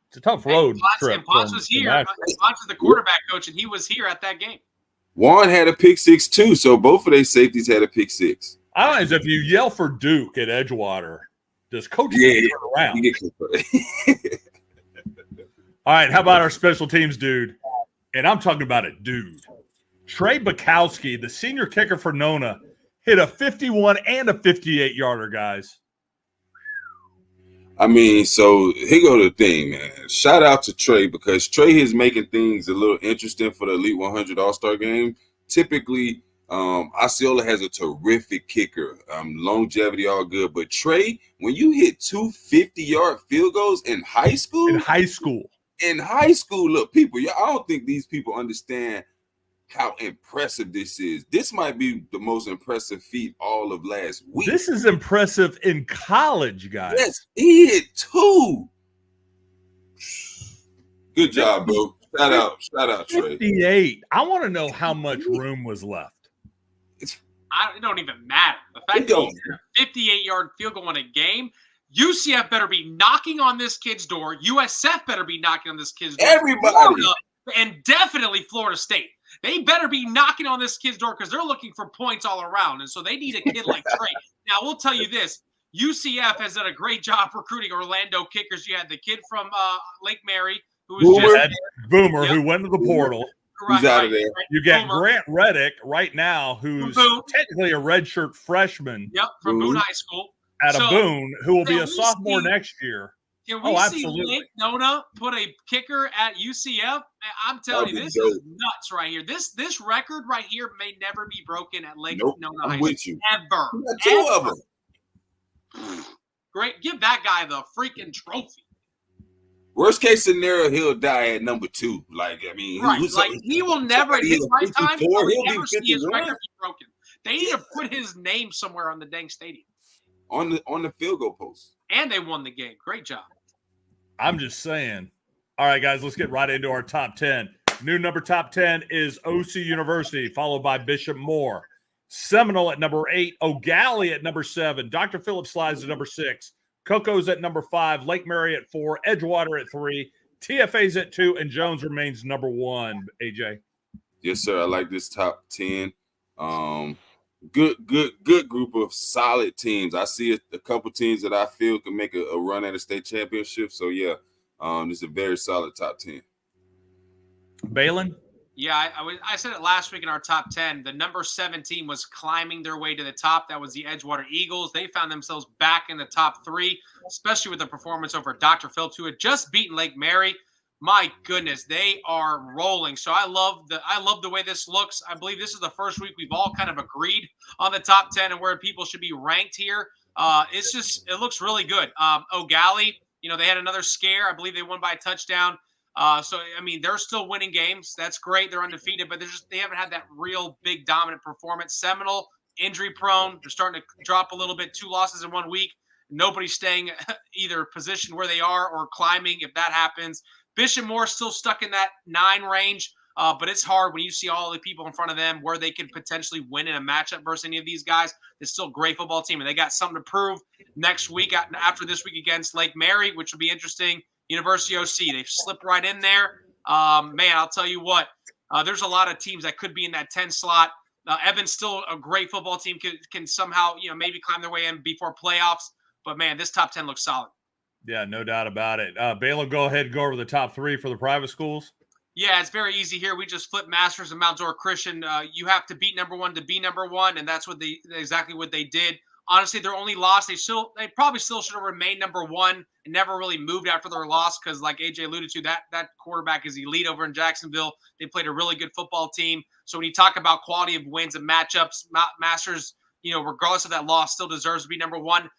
it's a tough road trip. And Potts was here. Potts was the quarterback coach, and he was here at that game. Juan had a pick 6 too, so both of their safeties had a pick 6. I don't know if you yell for Duke at Edgewater, does Coach turn around? All right, how about our special teams dude? And I'm talking about a dude. Trey Bowski, the senior kicker for Nona, hit a 51 and a 58-yarder, guys. I mean, so here go the thing, man. Shout out to Trey, because Trey is making things a little interesting for the Elite 100 All-Star game. Typically, Osceola has a terrific kicker, longevity, all good. But Trey, when you hit 2 50-yard field goals in high school, look, people, I don't think these people understand how impressive this is. This might be the most impressive feat all of last week. This is impressive in college, guys. Yes, he hit 2. Good job, bro. Shout out, Trey. 58. I want to know how much room was left. It don't even matter. The fact that he's a 58-yard field goal in a game, UCF better be knocking on this kid's door. USF better be knocking on this kid's door. Everybody. Florida, and definitely Florida State. They better be knocking on this kid's door because they're looking for points all around. And so they need a kid like Trey. Now, we'll tell you this. UCF has done a great job recruiting Orlando kickers. You had the kid from Lake Mary, who was Boomer, who went to the portal. Who's out of there? You get Grant Reddick right now, who's technically a redshirt freshman. Yep, from Boone High School. Out of Boone, who will be a sophomore next year. Can we see Lake Nona put a kicker at UCF? I'm telling you, this is nuts right here. This record right here may never be broken at Lake Nona High School. Ever. Two of them. Great. Give that guy the freaking trophy. Worst case scenario, he'll die at number 2. Like, I mean, he will never in his lifetime. He'll never see his record be broken. They need to put his name somewhere on the dang stadium. On the field goal post. And they won the game. Great job. I'm just saying. All right, guys, let's get right into our top 10. New number top 10 is OC University, followed by Bishop Moore. Seminole at number 8. O'Galley at number 7. Dr. Phillips slides at number 6. Coco's at number 5. Lake Mary at 4. Edgewater at 3. TFA's at 2. And Jones remains number 1, AJ. Yes, sir. I like this top 10. Good group of solid teams. I see a couple teams that I feel can make a run at a state championship. So, yeah, it's a very solid top 10. Baylin? Yeah, I said it last week in our top 10. The number 7 team was climbing their way to the top. That was the Edgewater Eagles. They found themselves back in the top 3, especially with the performance over Dr. Phillips, who had just beaten Lake Mary. My goodness, they are rolling. So I love the way this looks. I believe this is the first week we've all kind of agreed on the top 10 and where people should be ranked here. It looks really good. O'Galley, they had another scare. I believe they won by a touchdown. They're still winning games. That's great. They're undefeated, but they haven't had that real big dominant performance. Seminole, injury prone. They're starting to drop a little bit. 2 losses in 1 week. Nobody's staying either positioned where they are or climbing if that happens. Bishop Moore still stuck in that 9 range, but it's hard when you see all the people in front of them where they could potentially win in a matchup versus any of these guys. It's still a great football team, and they got something to prove next week after this week against Lake Mary, which will be interesting. University OC, they've slipped right in there. I'll tell you what, there's a lot of teams that could be in that 10 slot. Evans still a great football team, can somehow maybe climb their way in before playoffs. But, man, this top 10 looks solid. Yeah, no doubt about it. Baylor, go ahead and go over the top 3 for the private schools. Yeah, it's very easy here. We just flip Masters and Mount Dora Christian. You have to beat number 1 to be number 1, and that's exactly what they did. Honestly, their only loss, they probably still should have remained number 1 and never really moved after their loss because, like AJ alluded to, that quarterback is elite over in Jacksonville. They played a really good football team. So when you talk about quality of wins and matchups, Masters, regardless of that loss, still deserves to be number 1.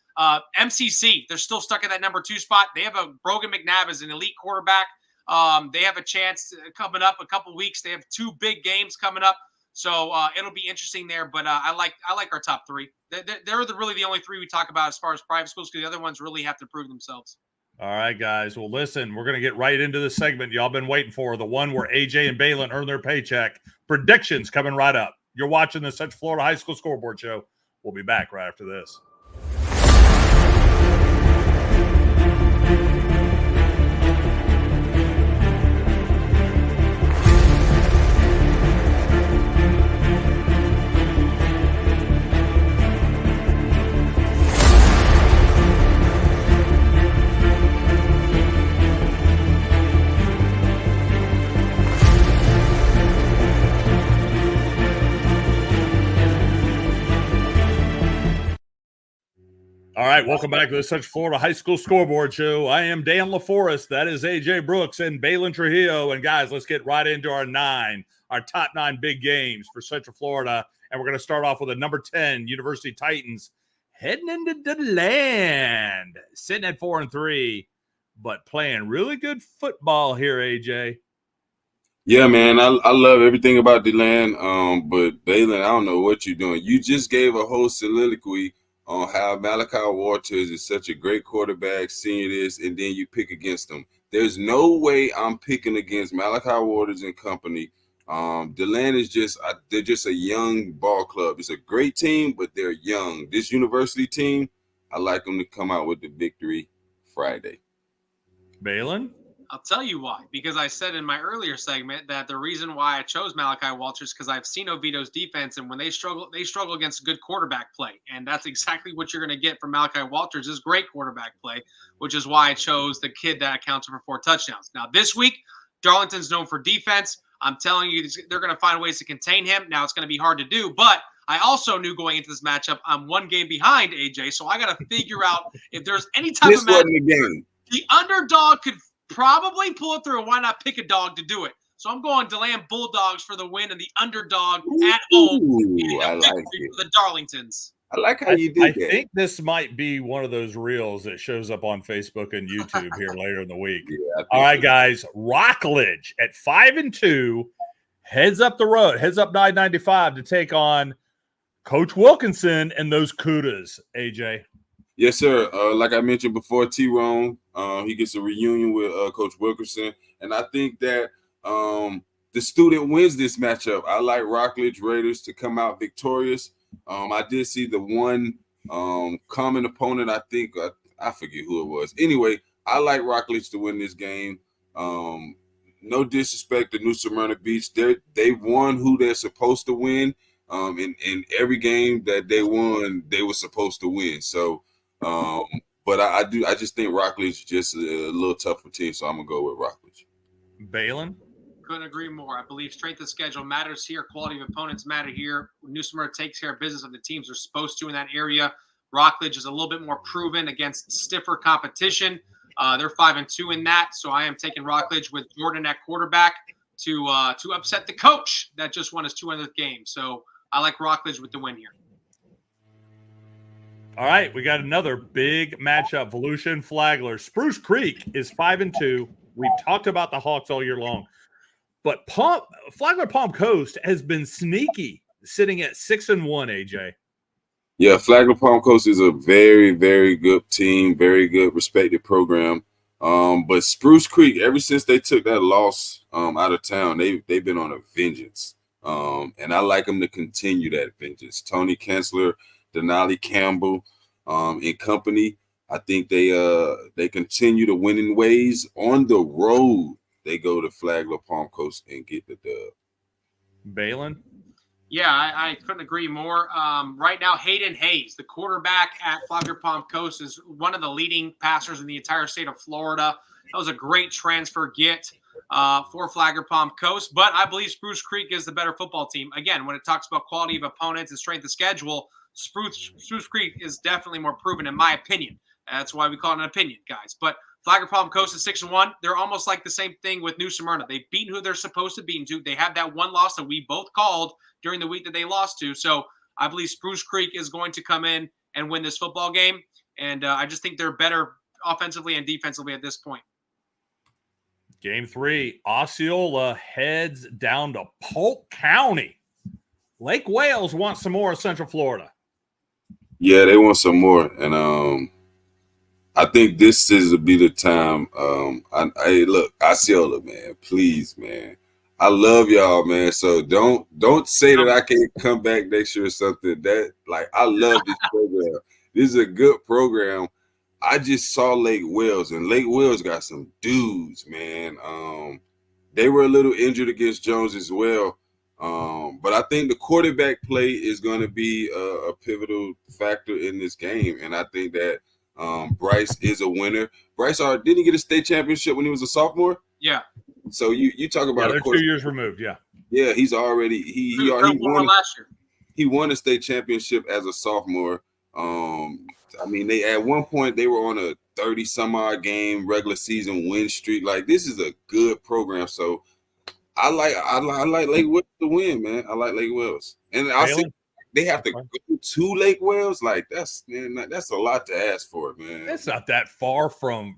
MCC, they're still stuck in that number 2 spot. They have Brogan McNabb as an elite quarterback. They have a chance coming up a couple weeks. They have 2 big games coming up. So it'll be interesting there, but I like our top 3. They're really the only 3 we talk about as far as private schools because the other ones really have to prove themselves. All right, guys. Well, listen, we're going to get right into the segment y'all been waiting for, the one where AJ and Baylin earn their paycheck. Predictions coming right up. You're watching the Central Florida High School Scoreboard Show. We'll be back right after this. All right, welcome back to the Central Florida High School Scoreboard Show. I am Dan LaForest. That is AJ Brooks and Baylin Trujillo. And guys, let's get right into our top 9 big games for Central Florida. And we're going to start off with a number 10 University Titans heading into the land, sitting at 4-3, but playing really good football here, AJ. Yeah, man, I love everything about the land. But Baylin, I don't know what you're doing. You just gave a whole soliloquy on how Malachi Waters is such a great quarterback, seeing this, and then you pick against them. There's no way I'm picking against Malachi Waters and company. DeLand is they're just a young ball club. It's a great team, but they're young. This university team, I like them to come out with the victory Friday. Baylin? I'll tell you why. Because I said in my earlier segment that the reason why I chose Malachi Walters because I've seen Oviedo's defense, and when they struggle against good quarterback play. And that's exactly what you're going to get from Malachi Walters is great quarterback play, which is why I chose the kid that accounts for 4 touchdowns. Now, this week, Darlington's known for defense. I'm telling you, they're going to find ways to contain him. Now, it's going to be hard to do, but I also knew going into this matchup, I'm 1 game behind AJ, so I got to figure out if there's any type of matchup. The underdog could probably pull it through. Why not pick a dog to do it? So I'm going DeLand Bulldogs for the win and the underdog at home. I like it. For the Darlingtons. I like how you did that. I think this might be one of those reels that shows up on Facebook and YouTube here later in the week. Yeah, all right, guys. Rockledge at 5-2 heads up the road, heads up 995 to take on Coach Wilkinson and those Cudas, AJ. Yes, sir. Like I mentioned before, T-Rone, he gets a reunion with Coach Wilkinson. And I think that the student wins this matchup. I like Rockledge Raiders to come out victorious. I did see the one common opponent. I think I forget who it was. Anyway, I like Rockledge to win this game. No disrespect to New Smyrna Beach. They've won who they're supposed to win. In every game that they won, they were supposed to win. So, but I just think Rockledge just a little tougher team. So I'm gonna go with Rockledge. Baylin. Couldn't agree more. I believe strength of schedule matters here. Quality of opponents matter here. New Smyrna takes care of business of the teams they're supposed to in that area. Rockledge is a little bit more proven against stiffer competition. They're 5-2 in that, so I am taking Rockledge with Jordan at quarterback to upset the coach that just won his 200th game. So I like Rockledge with the win here. All right, we got another big matchup. Volusia Flagler. Spruce Creek is 5-2. We've talked about the Hawks all year long, but Flagler Palm Coast has been sneaky, sitting at 6-1. AJ. Yeah, Flagler Palm Coast is a very, very good team, very good, respected program. But Spruce Creek, ever since they took that loss out of town, they've been on a vengeance. And I like them to continue that vengeance. Tony Kensler, Denali Campbell, and company. I think they continue the winning ways on the road. They go to Flagler Palm Coast and get the dub. Baylin. Yeah, I couldn't agree more. Right now, Hayden Hayes, the quarterback at Flagler Palm Coast, is one of the leading passers in the entire state of Florida. That was a great transfer get for Flagler Palm Coast. But I believe Spruce Creek is the better football team. Again, when it talks about quality of opponents and strength of schedule, Spruce Creek is definitely more proven, in my opinion. That's why we call it an opinion, guys. But Flagler Palm Coast is 6-1. They're almost like the same thing with New Smyrna. They've beaten who they're supposed to beat to. They have that one loss that we both called during the week that they lost to. So I believe Spruce Creek is going to come in and win this football game. And I just think they're better offensively and defensively at this point. Game 3, Osceola heads down to Polk County. Lake Wales wants some more of Central Florida. Yeah, they want some more. And I think this is be the time. Hey, look, Osceola, man, please, man. I love y'all, man. So don't say that I can't come back next year or something. That I love this program. This is a good program. I just saw Lake Wales, and Lake Wales got some dudes, man. They were a little injured against Jones as well. But I think the quarterback play is going to be a pivotal factor in this game. And I think that Bryce is a winner. Bryce, didn't he get a state championship when he was a sophomore? Yeah. So you talk about they're 2 years removed. Yeah. Yeah, he's already he won last year. He won a state championship as a sophomore. I mean, they at one point they were on a 30-some-odd game regular season win streak. Like, this is a good program. So I like Lake Wales to win, man. I like Lake Wales, and I see they have to go to Lake Wales. Like, that's a lot to ask for, man. It's not that far from.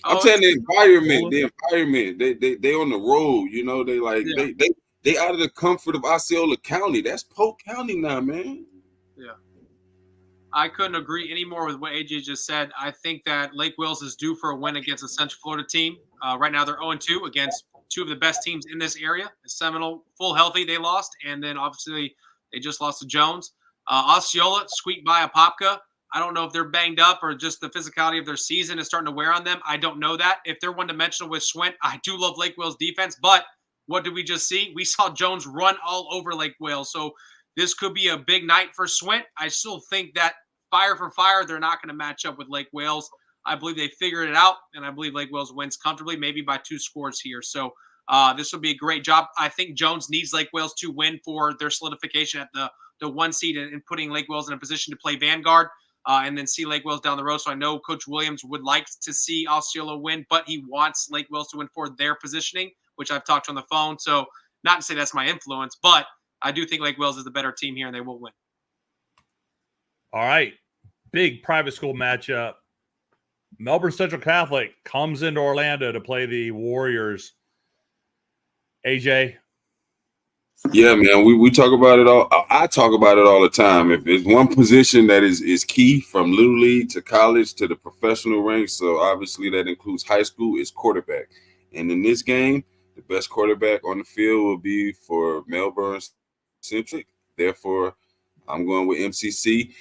I'm saying the environment. They on the road. You know, they out of the comfort of Osceola County. That's Polk County now, man. Yeah. I couldn't agree any more with what AJ just said. I think that Lake Wales is due for a win against a Central Florida team. Right now they're 0-2 against two of the best teams in this area. Seminole, full healthy, they lost. And then obviously they just lost to Jones. Osceola squeaked by Apopka. I don't know if they're banged up or just the physicality of their season is starting to wear on them. I don't know that. If they're one-dimensional with Swint, I do love Lake Wales defense. But what did we just see? We saw Jones run all over Lake Wales. So this could be a big night for Swint. I still think that fire for fire, they're not going to match up with Lake Wales. I believe they figured it out, and I believe Lake Wales wins comfortably, maybe by 2 scores here. So this will be a great job. I think Jones needs Lake Wales to win for their solidification at the 1 seed and putting Lake Wales in a position to play Vanguard and then see Lake Wales down the road. So I know Coach Williams would like to see Osceola win, but he wants Lake Wales to win for their positioning, which I've talked on the phone. So not to say that's my influence, but I do think Lake Wales is the better team here, and they will win. All right. Big private school matchup. Melbourne Central Catholic comes into Orlando to play the Warriors. AJ, Yeah, man, we talk about it all. I talk about it all the time. If it's one position that is key from little league to college to the professional ranks, so obviously that includes high school, is quarterback. And in this game, the best quarterback on the field will be for Melbourne Centric. Therefore, I'm going with MCC.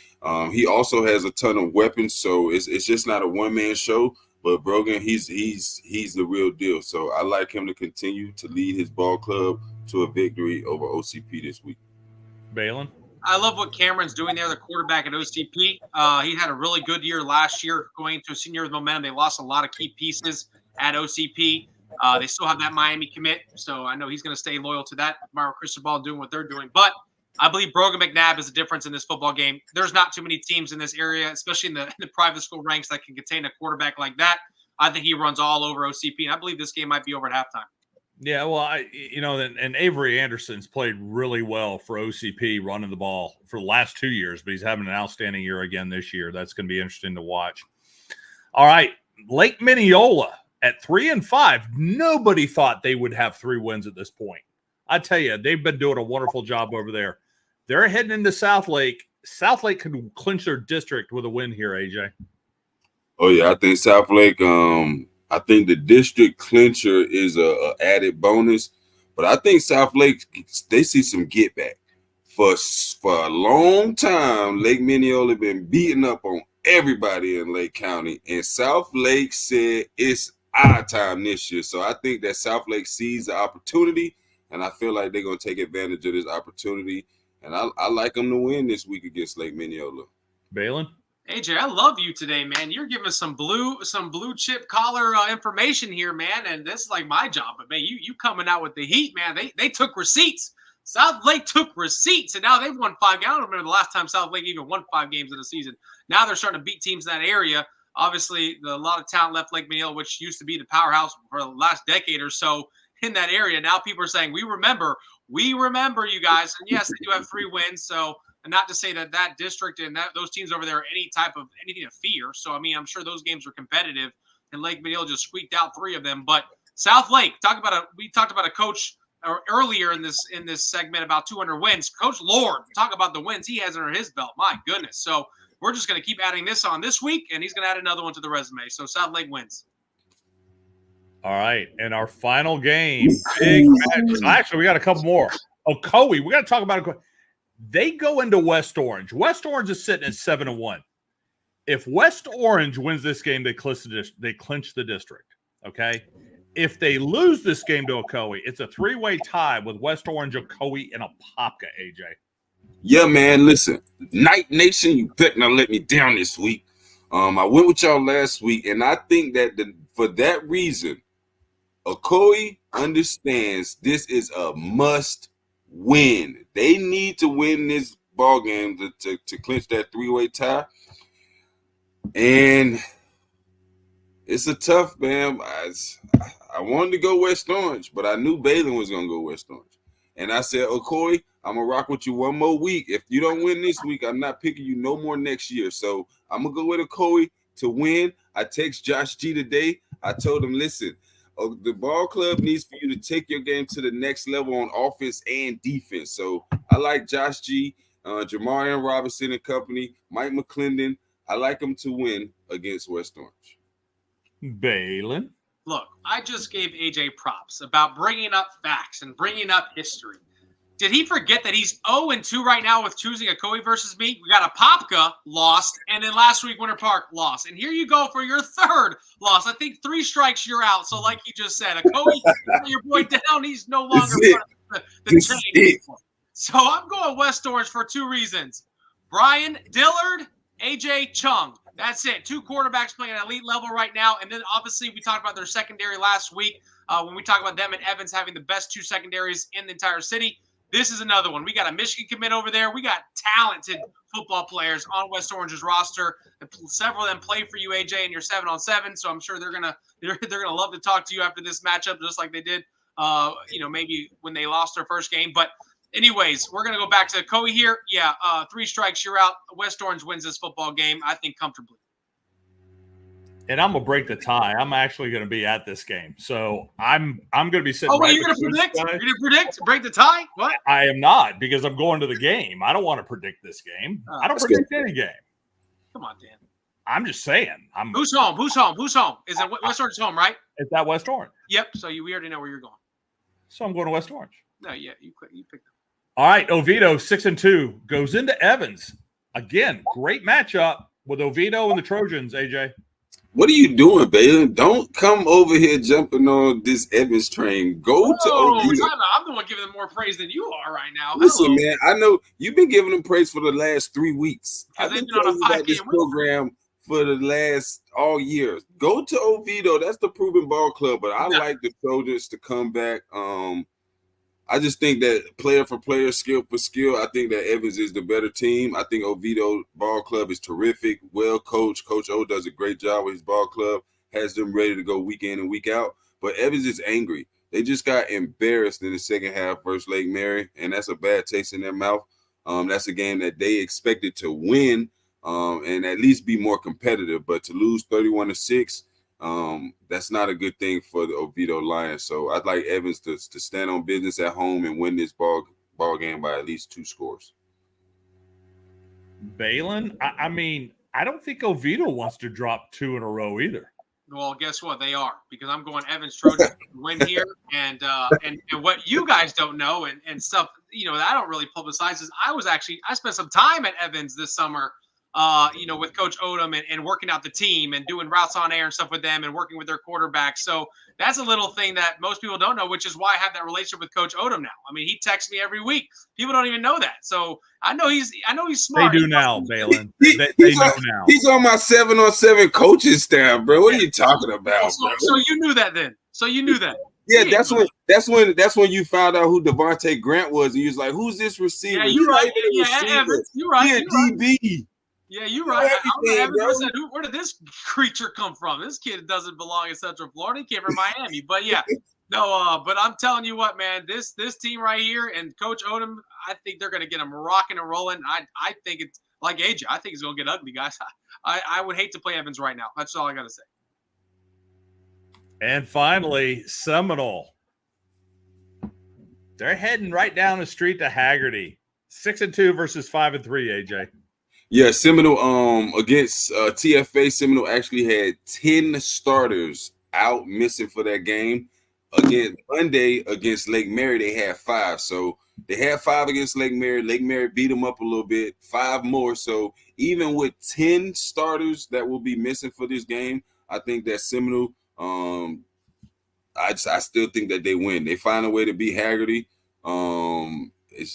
He also has a ton of weapons, so it's just not a one-man show. But Brogan, he's the real deal. So I like him to continue to lead his ball club to a victory over OCP this week. Baylin? I love what Cameron's doing there, the quarterback at OCP. He had a really good year last year going into a senior with momentum. They lost a lot of key pieces at OCP. They still have that Miami commit, so I know he's going to stay loyal to that. Mario Cristobal doing what they're doing. But I believe Brogan McNabb is the difference in this football game. There's not too many teams in this area, especially in the private school ranks, that can contain a quarterback like that. I think he runs all over OCP, and I believe this game might be over at halftime. Yeah, well, and Avery Anderson's played really well for OCP running the ball for the last 2 years, but he's having an outstanding year again this year. That's going to be interesting to watch. All right, Lake Minneola at 3-5. Nobody thought they would have 3 wins at this point. I tell you, they've been doing a wonderful job over there. They're heading into South Lake. South Lake could clinch their district with a win here, AJ. Oh yeah, I think South Lake. I think the district clincher is a added bonus, but I think South Lake, they see some get back. For a long time, Lake Minneola been beating up on everybody in Lake County, and South Lake said it's our time this year. So I think that South Lake sees the opportunity, and I feel like they're gonna take advantage of this opportunity. And I like them to win this week against Lake Minneola. Baylin? AJ, I love you today, man. You're giving some blue chip collar information here, man. And this is like my job, but man, you coming out with the heat, man. They took receipts. South Lake took receipts, and now they've won 5 games. I don't remember the last time South Lake even won 5 games in a season. Now they're starting to beat teams in that area. Obviously, a lot of talent left Lake Minneola, which used to be the powerhouse for the last decade or so in that area. Now people are saying, we remember you guys. And yes, they do have 3 wins, so. And not to say that district and those teams over there are anything to fear. So, I mean, I'm sure those games were competitive, and Lake Minneola just squeaked out 3 of them. But South Lake, we talked about a coach earlier in this segment about 200 wins. Coach Lord, talk about the wins he has under his belt. My goodness. So we're just going to keep adding this on this week, and he's going to add another one to the resume. So South Lake wins. All right, and our final game, big match. Actually, we got a couple more. Ocoee, we got to talk about Ocoee. They go into West Orange. West Orange is sitting at 7-1. If West Orange wins this game, they clinch the district. Okay. If they lose this game to Ocoee, it's a 3-way tie with West Orange, Ocoee, and Apopka, AJ. Yeah, man. Listen, Night Nation, you better not let me down this week. I went with y'all last week, and I think that for that reason, Ocoee understands this is a must win. They need to win this ball game to clinch that 3-way tie. And it's a tough, man. I wanted to go West Orange, but I knew Baylin was going to go West Orange. And I said, Ocoee, I'm going to rock with you one more week. If you don't win this week, I'm not picking you no more next year. So I'm going to go with Ocoee to win. I text Josh G today. I told him, listen, the ball club needs for you to take your game to the next level on offense and defense. So I like Josh G, Jamarian Robinson and company, Mike McClendon. I like them to win against West Orange. Baylin? Look, I just gave AJ props about bringing up facts and bringing up history. Did he forget that he's 0-2 right now with choosing Ocoee versus me? We got Apopka lost, and then last week Winter Park lost. And here you go for your 3rd loss. I think 3 strikes, you're out. So like he just said, Ocoee, your boy down, he's no longer part of the chain. So I'm going West Orange for 2 reasons. Brian Dillard, AJ Chung. That's it. 2 quarterbacks playing at elite level right now. And then obviously we talked about their secondary last week when we talked about them and Evans having the best 2 secondaries in the entire city. This is another one. We got a Michigan commit over there. We got talented football players on West Orange's roster. Several of them play for you, AJ, in your 7-on-7. So I'm sure they're gonna love to talk to you after this matchup, just like they did, maybe when they lost their first game. But anyways, we're gonna go back to Ocoee here. Yeah, 3 strikes, you're out. West Orange wins this football game, I think, comfortably. And I'm gonna break the tie. I'm actually gonna be at this game, so I'm gonna be sitting. Oh, wait, you're gonna predict? You're gonna predict? Break the tie? What? I am not, because I'm going to the game. I don't want to predict this game. I don't predict any game. Come on, Dan. I'm just saying. Who's home? Who's home? Who's home? Is it West Orange home, right? It's at West Orange. Yep. So we already know where you're going. So I'm going to West Orange. No, yeah, you picked them. All right, Oviedo 6-2 goes into Evans again. Great matchup with Oviedo and the Trojans. AJ. What are you doing, Baylin? Don't come over here jumping on this Evans train. Go to Oviedo. I'm the one giving them more praise than you are right now. Listen, man, I know you've been giving them praise for the last 3 weeks. I've been telling you about this program for the last all year. Go to Oviedo. That's the proven ball club. But I like the Trojans to come back. I just think that player for player, skill for skill, I think that Evans is the better team. I think Oviedo Ball Club is terrific, well coached. Coach O does a great job with his ball club, has them ready to go week in and week out. But Evans is angry. They just got embarrassed in the second half versus Lake Mary, and that's a bad taste in their mouth. That's a game that they expected to win and at least be more competitive. But to lose 31-6, that's not a good thing for the Oviedo Lions. So I'd like Evans to stand on business at home and win this ball game by at least 2 scores. Baylin, I mean, I don't think Oviedo wants to drop 2 in a row either. Well, guess what? They are, because I'm going Evans Trojans win here, and what you guys don't know and stuff, that I don't really publicize is I spent some time at Evans this summer. With Coach Odom and working out the team and doing routes on air and stuff with them and working with their quarterback. So that's a little thing that most people don't know, which is why I have that relationship with Coach Odom now. I mean, he texts me every week. People don't even know that. So I know he's smart. They do now, Baylin. They know now. He's on my 7-on-7 coaching staff, bro. What are you talking about? So you knew that then. So you knew that. Yeah, that's when you found out who Devontae Grant was, and you was like, "Who's this receiver?" Yeah, you're right. Yeah, Evans, you're right. Yeah, DB. Yeah, you're right. Said, where did this creature come from? This kid doesn't belong in Central Florida. He came from Miami. But yeah, no. But I'm telling you what, man, this team right here and Coach Odom, I think they're going to get them rocking and rolling. I think it's like AJ. I think it's going to get ugly, guys. I would hate to play Evans right now. That's all I got to say. And finally, Seminole. They're heading right down the street to Hagerty. 6-2 versus 5-3, AJ. Yeah, Seminole against TFA, Seminole actually had 10 starters out missing for that game. Again, Monday against Lake Mary, they had 5. So they had 5 against Lake Mary. Lake Mary beat them up a little bit, 5 more. So even with 10 starters that will be missing for this game, I think that Seminole, I still think that they win. They find a way to beat Hagerty. It's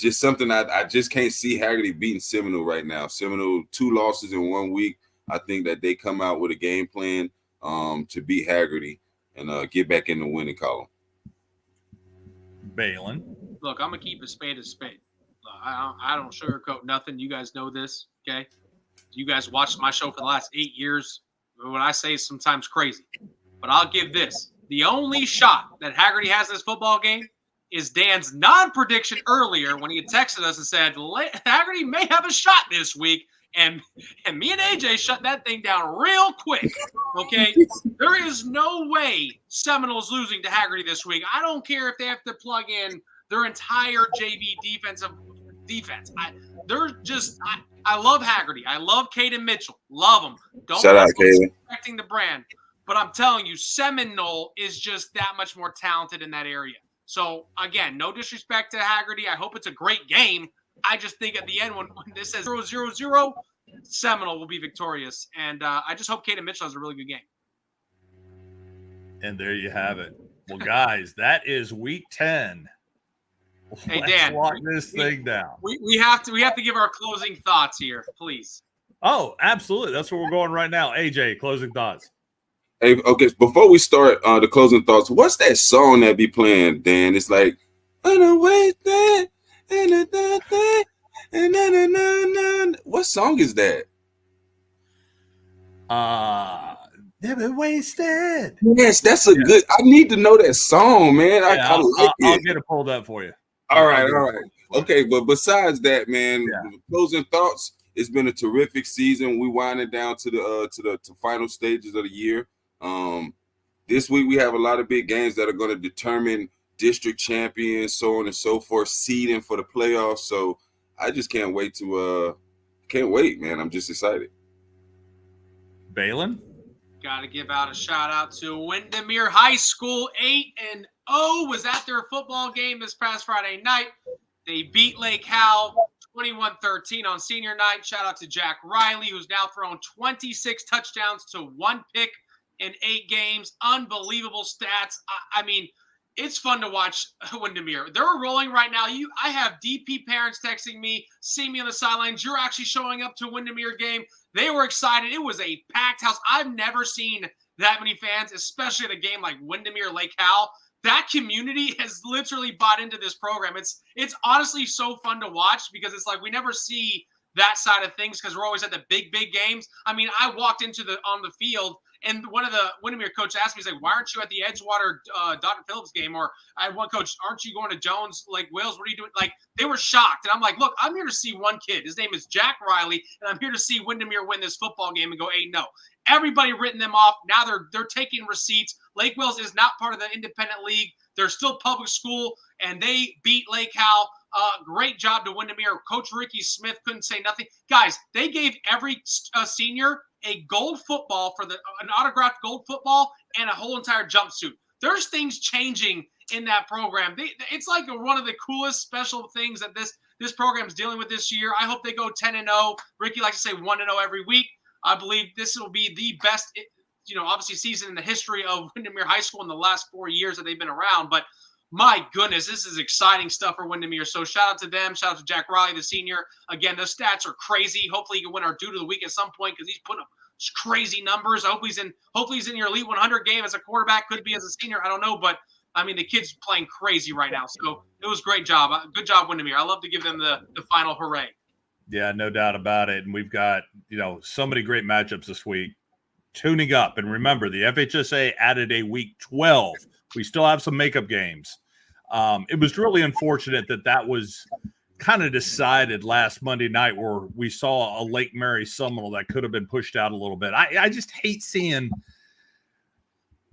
just something I just can't see Hagerty beating Seminole right now. Seminole, 2 losses in 1 week. I think that they come out with a game plan to beat Hagerty and get back in the winning column. Baylin. Look, I'm going to keep a spade a spade. I don't sugarcoat nothing. You guys know this, okay? You guys watched my show for the last 8 years. What I say is sometimes crazy. But I'll give this. The only shot that Hagerty has in this football game is Dan's non-prediction earlier when he had texted us and said, Hagerty may have a shot this week. And me and AJ shut that thing down real quick, okay? There is no way Seminole's losing to Hagerty this week. I don't care if they have to plug in their entire JV defense. I love Hagerty. I love Caden Mitchell. Love him. Don't shout out, Caden. Respecting the brand. But I'm telling you, Seminole is just that much more talented in that area. So, again, no disrespect to Hagerty. I hope it's a great game. I just think at the end when this says 0-0-0, Seminole will be victorious. And I just hope Caden Mitchell has a really good game. And there you have it. Well, guys, that is week 10. Hey, Let's Dan, lock this thing down. We have to give our closing thoughts here, please. Oh, absolutely. That's where we're going right now. AJ, closing thoughts. Hey, okay, before we start the closing thoughts, what's that song that be playing, Dan? It's like, what song is that? Never wasted. Yes, that's a good. I need to know that song, man. I like it. I'll get it pulled up for you. All right. Okay, but besides that, man, closing thoughts. it's been a terrific season. We winding down to the final stages of the year. This week we have a lot of big games that are going to determine district champions, so on and so forth, seeding for the playoffs. So I just can't wait, man. I'm just excited. Baylin? Got to give out a shout out to Windermere High School. 8-0 was at their football game this past Friday night. They beat Lake Howell 21-13 on senior night. Shout out to Jack Riley, who's now thrown 26 touchdowns to 1 pick in 8 games. Unbelievable stats. I mean, it's fun to watch Windermere. They're rolling right now. I have DP parents texting me, see me on the sidelines. You're actually showing up to a Windermere game. They were excited. It was a packed house. I've never seen that many fans, especially at a game like Windermere Lake Howell. That community has literally bought into this program. It's honestly so fun to watch because it's like we never see that side of things because we're always at the big games. I mean, I walked on the field and one of the Windermere coach asked me, he's like, why aren't you at the Edgewater Dr. Phillips game? Or I had one coach, aren't you going to Jones, Lake Wales? What are you doing? Like, they were shocked. And I'm like, look, I'm here to see one kid. His name is Jack Riley, and I'm here to see Windermere win this football game and go 8-0. Everybody written them off. Now they're taking receipts. Lake Wales is not part of the independent league. They're still public school, and they beat Lake Howell. Great job to Windermere. Coach Ricky Smith couldn't say nothing. Guys, they gave every senior a gold football an autographed gold football and a whole entire jumpsuit. There's things changing in that program. It's like one of the coolest special things that this program is dealing with this year. I hope they go 10-0. Ricky likes to say 1-0 every week. I believe this will be the best, obviously season in the history of Windermere High School in the last 4 years that they've been around. But my goodness, this is exciting stuff for Windermere. So shout out to them. Shout out to Jack Riley, the senior. Again, those stats are crazy. Hopefully he can win our Dude of the Week at some point because he's putting up crazy numbers. Hopefully he's in your Elite 100 game as a quarterback. Could be as a senior. I don't know. But, I mean, the kid's playing crazy right now. So it was a great job. Good job, Windermere. I love to give them the final hooray. Yeah, no doubt about it. And we've got, so many great matchups this week. Tuning up. And remember, the FHSA added a week 12. We still have some makeup games. It was really unfortunate that was kind of decided last Monday night where we saw a Lake Mary Seminole that could have been pushed out a little bit. I just hate seeing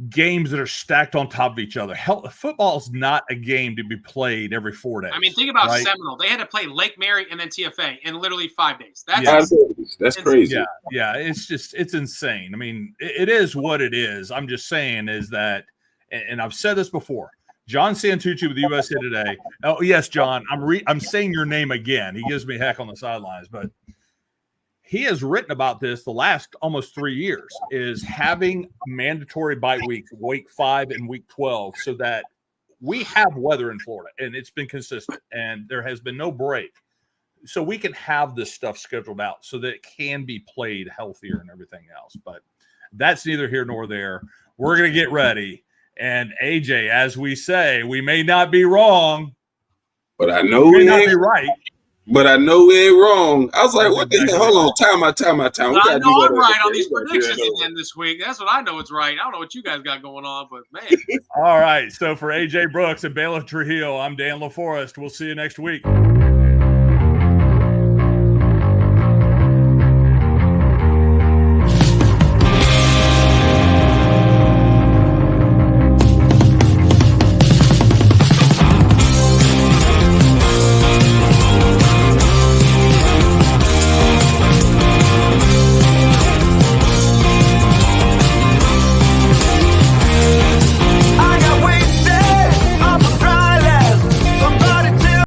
games that are stacked on top of each other. Football is not a game to be played every 4 days. I mean, think about Seminole. They had to play Lake Mary and then TFA in literally 5 days. That's crazy. Yeah. It's insane. I mean, it is what it is. I'm just saying is that, and I've said this before, John Santucci with USA Today. Oh, yes, John, I'm saying your name again. He gives me heck on the sidelines, but he has written about this the last almost 3 years, is having mandatory bye weeks, week 5 and week 12, so that we have weather in Florida, and it's been consistent, and there has been no break. So we can have this stuff scheduled out so that it can be played healthier and everything else. But that's neither here nor there. We're going to get ready. And AJ, as we say, we may not be wrong, but I know we may not be right. But I know we ain't wrong. I was like, what the hell? Hold on. Time out. I know I'm right on these predictions again this week. That's what I know it's right. I don't know what you guys got going on, but man. All right. So for AJ Brooks and Baylin Trujillo, I'm Dan LaForest. We'll see you next week.